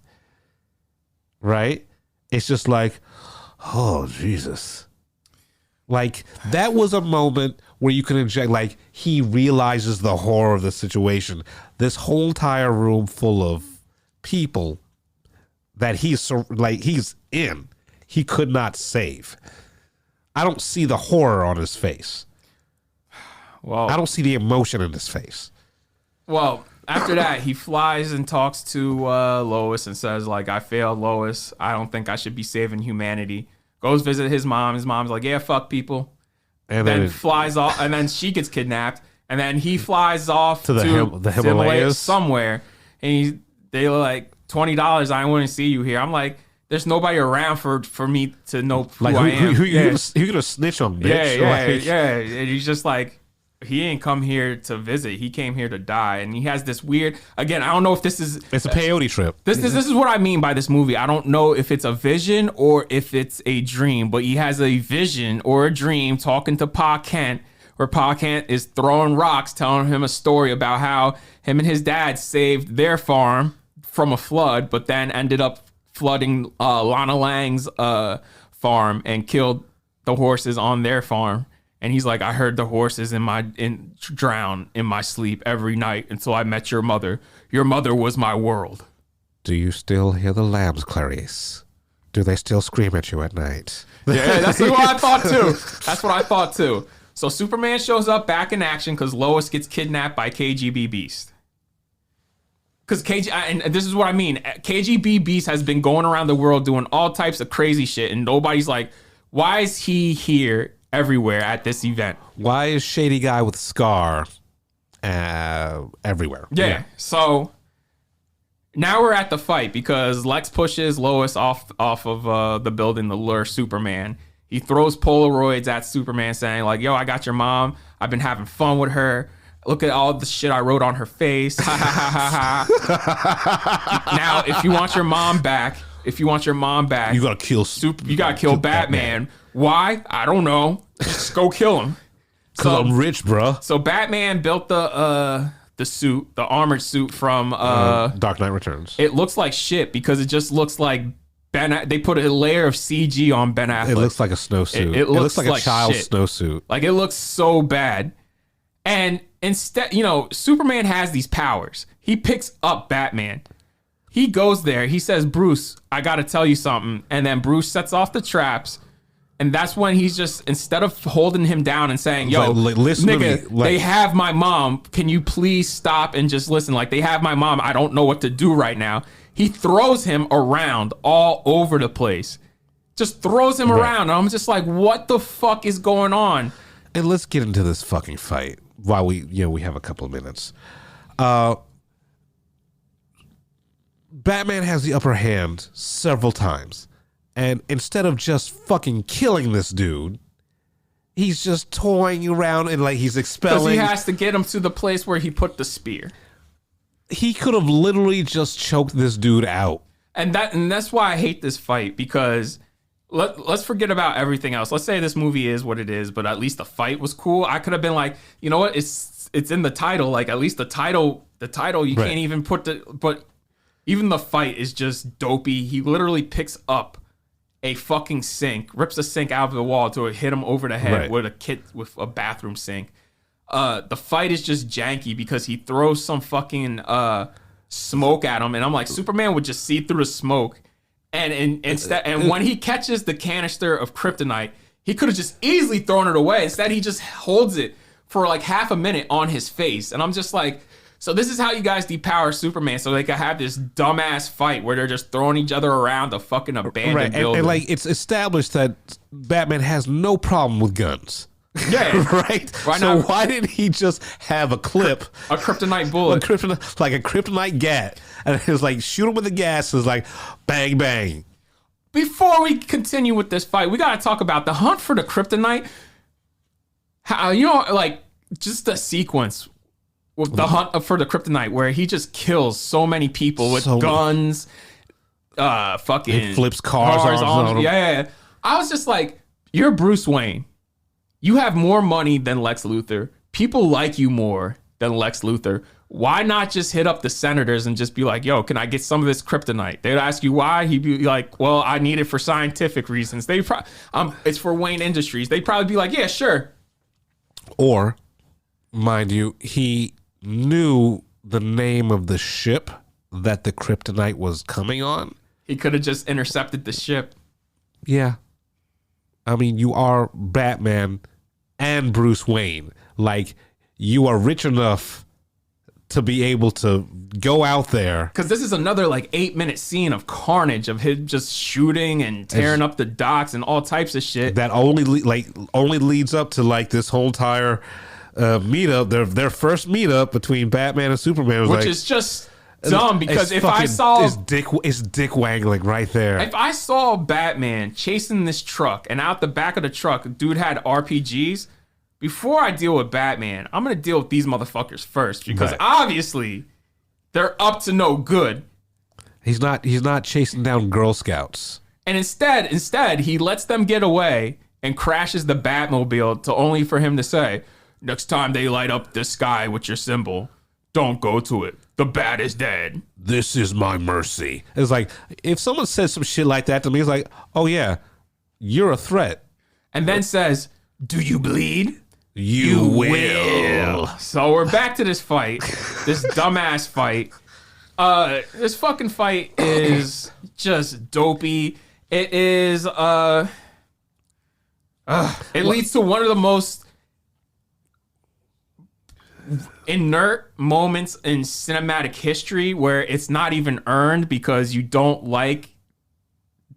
Right? It's just like, oh, Jesus. Like, that was a moment where you can inject, like, he realizes the horror of the situation. This whole entire room full of people that he's in, he could not save. I don't see the horror on his face. Well, I don't see the emotion in his face. Well, after that, he flies and talks to Lois and says, like, I failed, Lois. I don't think I should be saving humanity. Goes visit his mom. His mom's like, yeah, fuck people. And then flies off. And then she gets kidnapped. And then he flies off to the Himalayas somewhere. And they're like, $20, I want to see you here. I'm like, there's nobody around for me to know who I am. Who you gonna snitch on, bitch? Yeah. And he's just like, he ain't come here to visit. He came here to die. And he has this weird, again, I don't know if this is... It's a peyote trip. This is what I mean by this movie. I don't know if it's a vision or if it's a dream, but he has a vision or a dream talking to Pa Kent, where Pa Kent is throwing rocks, telling him a story about how him and his dad saved their farm from a flood, but then ended up flooding Lana Lang's farm and killed the horses on their farm. And he's like, I heard the horses drown in my sleep every night until I met your mother. Your mother was my world. Do you still hear the lambs, Clarice? Do they still scream at you at night? Yeah, that's what I thought too. So Superman shows up back in action because Lois gets kidnapped by KGB Beast. Because and this is what I mean. KGB Beast has been going around the world doing all types of crazy shit, and nobody's like, why is he here everywhere at this event? Why is Shady Guy with Scar everywhere? Yeah. So now we're at the fight because Lex pushes Lois off of the building to lure Superman. He throws Polaroids at Superman saying like, yo, I got your mom. I've been having fun with her. Look at all the shit I wrote on her face. Ha ha ha ha ha. Now, if you want your mom back, you gotta kill You gotta kill Batman. Why? I don't know. Just go kill him. Because I'm rich, bruh. So Batman built the suit, the armored suit from Dark Knight Returns. It looks like shit because it just looks like they put a layer of CG on Ben Affleck. It looks like a snowsuit. It looks like a child's snowsuit. Like, it looks so bad. And instead, Superman has these powers. He picks up Batman. He goes there. He says, Bruce, I got to tell you something. And then Bruce sets off the traps. And that's when he's just, instead of holding him down and saying, yo, listen nigga, to me. They have my mom. Can you please stop and just listen? Like, they have my mom. I don't know what to do right now. He throws him around all over the place. Just throws him around. And I'm just like, what the fuck is going on? And let's get into this fucking fight while we have a couple of minutes. Batman has the upper hand several times. And instead of just fucking killing this dude, he's just toying around and like he's expelling. Because he has to get him to the place where he put the spear. He could have literally just choked this dude out. And that's why I hate this fight, because let's forget about everything else. Let's say this movie is what it is, but at least the fight was cool. I could have been like, you know what? It's in the title. Like, at least the title you can't even put but even the fight is just dopey. He literally picks up a fucking sink, rips a sink out of the wall to hit him over the head with a bathroom sink. The fight is just janky because he throws some fucking smoke at him, and I'm like, Superman would just see through the smoke, and when he catches the canister of kryptonite, he could have just easily thrown it away. Instead, he just holds it for like half a minute on his face, and I'm just like, so this is how you guys depower Superman, so they can have this dumbass fight where they're just throwing each other around a fucking abandoned building. And like it's established that Batman has no problem with guns. Yeah. Right? So why didn't he just have a clip? A kryptonite bullet. Like a kryptonite gat. And it was like, shoot him with the gas. It was like, bang, bang. Before we continue with this fight, we got to talk about the hunt for the kryptonite. How, like, just the sequence with the hunt for the kryptonite where he just kills so many people with guns, fucking... He flips cars on him. Yeah. I was just like, you're Bruce Wayne. You have more money than Lex Luthor. People like you more than Lex Luthor. Why not just hit up the senators and just be like, yo, can I get some of this kryptonite? They'd ask you why. He'd be like, well, I need it for scientific reasons. It's for Wayne Industries. They'd probably be like, yeah, sure. Or, mind you, he knew the name of the ship that the kryptonite was coming on. He could have just intercepted the ship. Yeah. I mean, you are Batman and Bruce Wayne. Like, you are rich enough to be able to go out there. Because this is another, like, 8-minute scene of carnage, of him just shooting and tearing up the docks and all types of shit. That only leads up to, like, this whole entire meetup. Their first meetup between Batman and Superman. Which is just... dumb, because if I saw it's dick wangling right there. If I saw Batman chasing this truck and out the back of the truck, dude had RPGs, before I deal with Batman, I'm gonna deal with these motherfuckers first, because obviously they're up to no good. He's not chasing down Girl Scouts. And instead he lets them get away and crashes the Batmobile only for him to say, next time they light up the sky with your symbol, don't go to it. The bat is dead. This is my mercy. It's like, if someone says some shit like that to me, it's like, oh yeah, you're a threat. And then says, do you bleed? You will. So we're back to this fight. This dumbass fight. This fucking fight is just dopey. It is, it leads to one of the most inert moments in cinematic history where it's not even earned because you don't like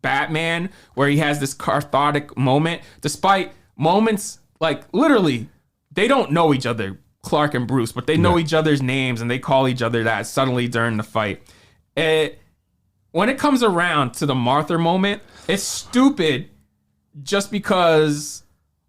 Batman, where he has this cathartic moment, despite moments like literally they don't know each other, Clark and Bruce, but they know each other's names and they call each other that suddenly during the fight. When it comes around to the Martha moment, it's stupid just because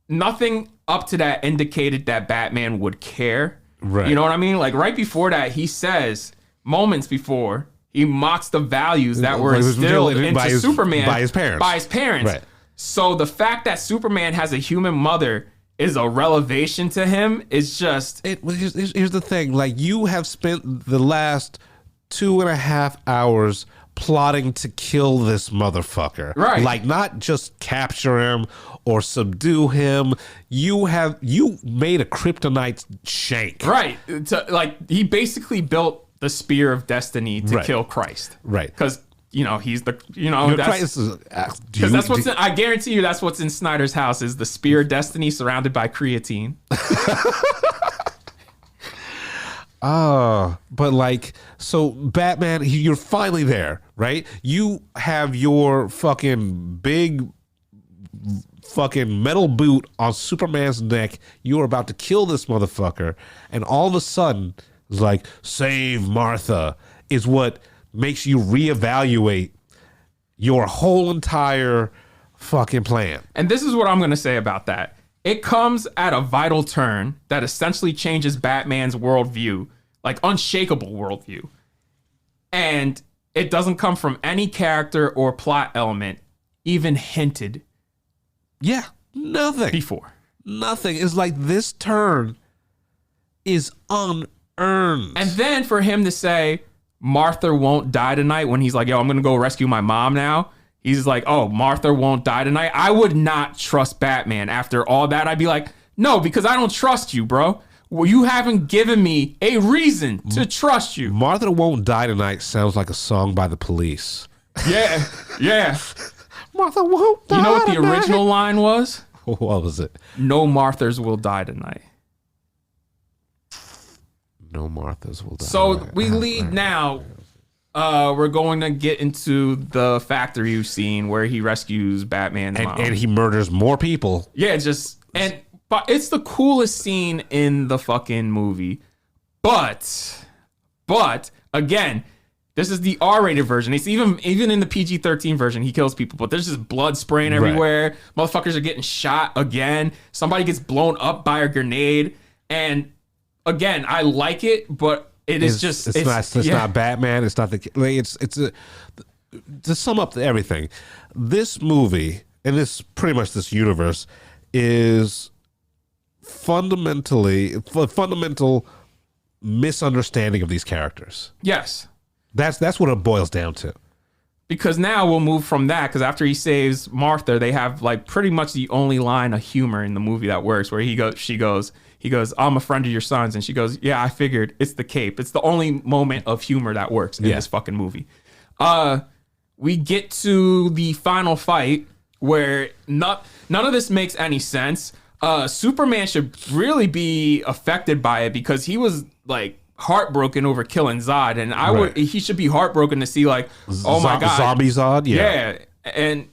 nothing up to that indicated that Batman would care. Right. You know what I mean? Like right before that, he says, moments before, he mocks the values that were instilled into Superman by his parents. Right. So the fact that Superman has a human mother is a revelation to him is just... Here's the thing. Like, you have spent the last 2.5 hours plotting to kill this motherfucker. Right. Like, not just capture him or subdue him. You made a kryptonite shank. Right. He basically built the spear of destiny to kill Christ. Right. Because, he's the, because that's what's I guarantee you that's what's in Snyder's house is the spear of destiny surrounded by creatine. But like, so Batman, you're finally there, right? You have your fucking big fucking metal boot on Superman's neck. You are about to kill this motherfucker, and all of a sudden, it's like, save Martha is what makes you reevaluate your whole entire fucking plan. And this is what I'm going to say about that. It comes at a vital turn that essentially changes Batman's worldview, like unshakable worldview. And it doesn't come from any character or plot element even hinted. Yeah, nothing. Before. Nothing. It's like this turn is unearned. And then for him to say, Martha won't die tonight when he's like, yo, I'm going to go rescue my mom now. He's like, oh, Martha won't die tonight. I would not trust Batman after all that. I'd be like, no, because I don't trust you, bro. Well, you haven't given me a reason to trust you. Martha Won't Die Tonight sounds like a song by the Police. Yeah, yeah. Martha won't die. You know what the tonight. original line was? What was it? No Marthas will die tonight. No Marthas will die. So we lead now. We're going to get into the factory scene where he rescues Batman's mom. And he murders more people. Yeah, but it's the coolest scene in the fucking movie. But again, this is the R-rated version. It's even in the PG-13 version, he kills people, but there's just blood spraying everywhere. Right. Motherfuckers are getting shot again. Somebody gets blown up by a grenade. And again, I like it, but it's not Batman. It's not to sum up everything. This movie and this universe is fundamental misunderstanding of these characters. Yes. That's what it boils down to. Because now we'll move from that, because after he saves Martha, they have like pretty much the only line of humor in the movie that works, where he goes, I'm a friend of your son's, and she goes, yeah, I figured, it's the cape. It's the only moment of humor that works in this fucking movie. We get to the final fight where none of this makes any sense. Superman should really be affected by it because he was like heartbroken over killing Zod, and he should be heartbroken to see like, oh my god, zombie Zod. Yeah, and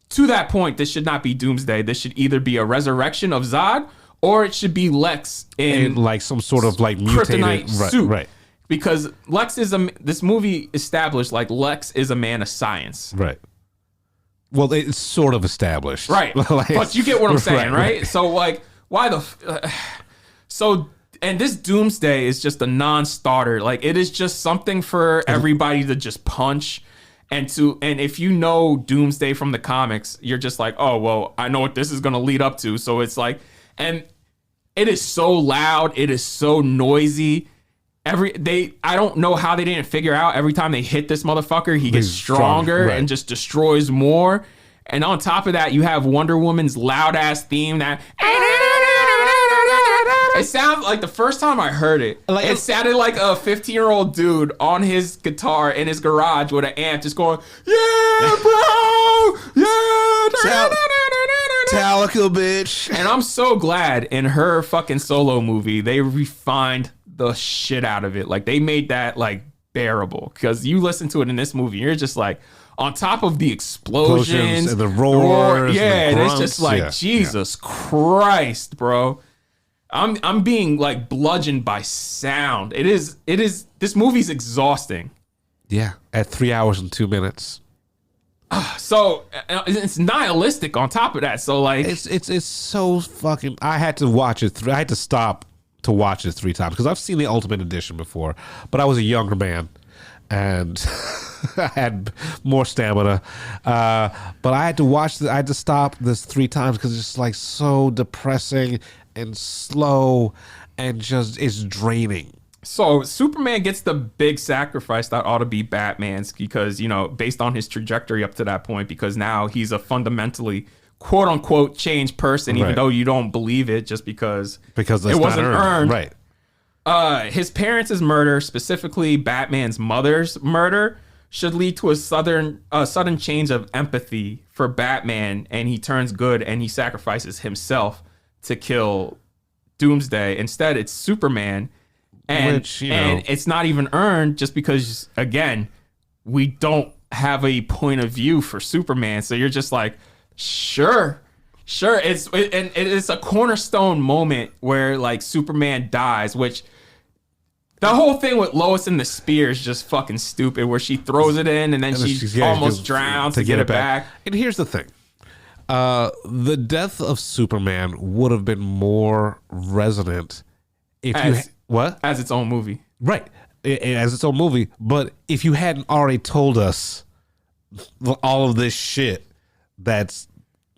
to that point, this should not be Doomsday. This should either be a resurrection of Zod, or it should be Lex in like some sort of like mutated kryptonite suit. Right. Because Lex is this movie established like Lex is a man of science. Right. Well, it's sort of established. Right. Like, but you get what I'm saying, right? So like, why and this Doomsday is just a non-starter. Like, it is just something for everybody to just punch. And if you know Doomsday from the comics, you're just like, oh, well, I know what this is going to lead up to. So it's like, and it is so loud. It is so noisy. I don't know how they didn't figure out every time they hit this motherfucker, he gets stronger and just destroys more. And on top of that, you have Wonder Woman's loud ass theme that it sounds like the first time I heard it, it sounded like a 15-year-old dude on his guitar in his garage with an amp just going, yeah, bro, yeah, Metallica, bitch. And I'm so glad in her fucking solo movie, they refined the shit out of it. Like, they made that like bearable, because you listen to it in this movie, you're just like, on top of the explosions and the roars, yeah, and the it's just like, Jesus Christ, bro. I'm being like bludgeoned by sound. It is this movie's exhausting. Yeah, at 3 hours and 2 minutes. So it's nihilistic on top of that. So like, it's so fucking. I had to watch it. I had to stop to watch it 3 times because I've seen the Ultimate Edition before, but I was a younger man and I had more stamina. But I had to watch. I had to stop this 3 times because it's just like so depressing and slow and just it's draining. So Superman gets the big sacrifice that ought to be Batman's, because, you know, based on his trajectory up to that point, because now he's a fundamentally quote unquote changed person, even though you don't believe it, just because it wasn't earned. Right. His parents' murder, specifically Batman's mother's murder, should lead to a sudden change of empathy for Batman, and he turns good and he sacrifices himself to kill Doomsday. Instead, it's Superman. And it's not even earned, just because, again, we don't have a point of view for Superman. So you're just like, sure. And it's a cornerstone moment where like Superman dies, which the whole thing with Lois and the spear is just fucking stupid, where she throws it in and then she almost drowns to get it back. And here's the thing. The death of Superman would have been more resonant if as its own movie, right? As its own movie. But if you hadn't already told us all of this shit, that's,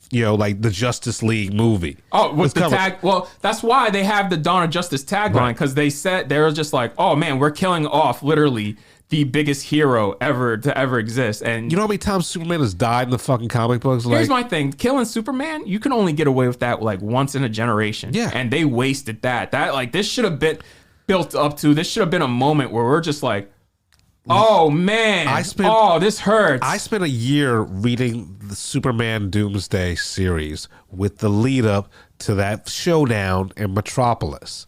you know, like the Justice League movie. Oh, with the tag. Well, that's why they have the Dawn of Justice tagline, because they were just like, oh man, we're killing off literally the biggest hero ever to ever exist. And You know how many times Superman has died in the fucking comic books? here's my thing. Killing Superman, you can only get away with that like once in a generation. Yeah. And they wasted that. Like this should have been built up to, this should have been a moment where we're just like, oh man, this hurts. I spent a year reading the Superman Doomsday series with the lead up to that showdown in Metropolis.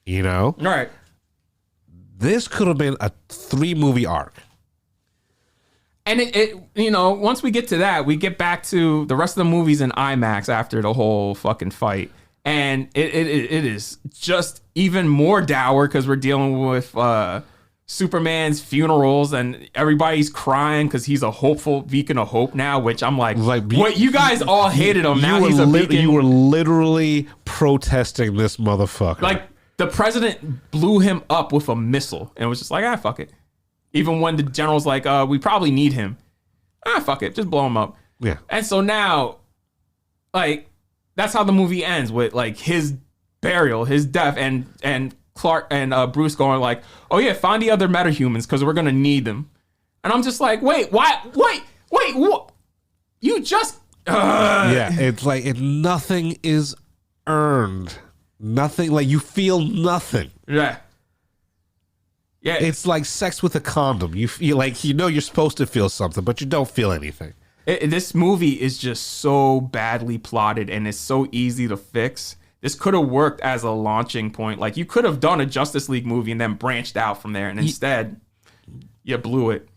You know? All right. This could have been a 3-movie arc. And it once we get to that, we get back to the rest of the movies in IMAX after the whole fucking fight. And it is just even more dour because we're dealing with Superman's funerals and everybody's crying because he's a hopeful beacon of hope now, which I'm like what, you guys all hated him. Now he's a beacon. You were literally protesting this motherfucker. Like, the president blew him up with a missile and was just like, fuck it. Even when the general's like, we probably need him. Fuck it. Just blow him up. Yeah. And so now, like, that's how the movie ends with, like, his burial, his death, and Clark and Bruce going like, oh yeah, find the other metahumans because we're going to need them. And I'm just like, wait, what? You just... Yeah, it's like nothing is earned. Nothing, like you feel nothing. Yeah. It's like sex with a condom. You feel like you're supposed to feel something, but you don't feel anything. This movie is just so badly plotted and it's so easy to fix. This could have worked as a launching point. Like, you could have done a Justice League movie and then branched out from there. And instead, you blew it.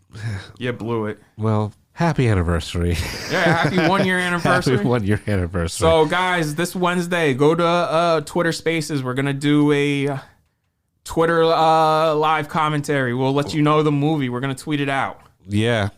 You blew it. Well, happy anniversary. Yeah, happy 1 year anniversary. Happy 1 year anniversary. So, guys, this Wednesday, go to Twitter Spaces. We're going to do a Twitter live commentary. We'll let you know the movie. We're going to tweet it out. Yeah.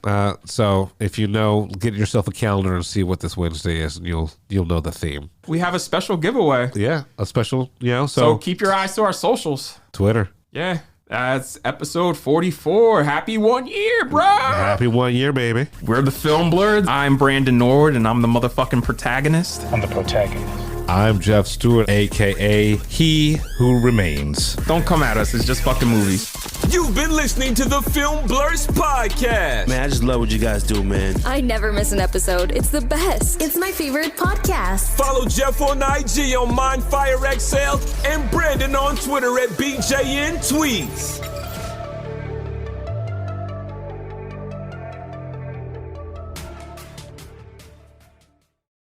So if you know, get yourself a calendar and see what this Wednesday is, and you'll know the theme. We have a special giveaway. Yeah, a special, So keep your eyes to our socials. Twitter. Yeah. That's episode 44. Happy 1 year, bro. Happy 1 year, baby. We're the Film Blurs. I'm Brandon Norwood, and I'm the motherfucking protagonist. I'm the protagonist. I'm Jeff Stewart, a.k.a. He Who Remains. Don't come at us. It's just fucking movies. You've been listening to the Film Blurs podcast. Man, I just love what you guys do, man. I never miss an episode. It's the best. It's my favorite podcast. Follow Jeff on IG on MindFireXL and Brandon on Twitter at BJN Tweets.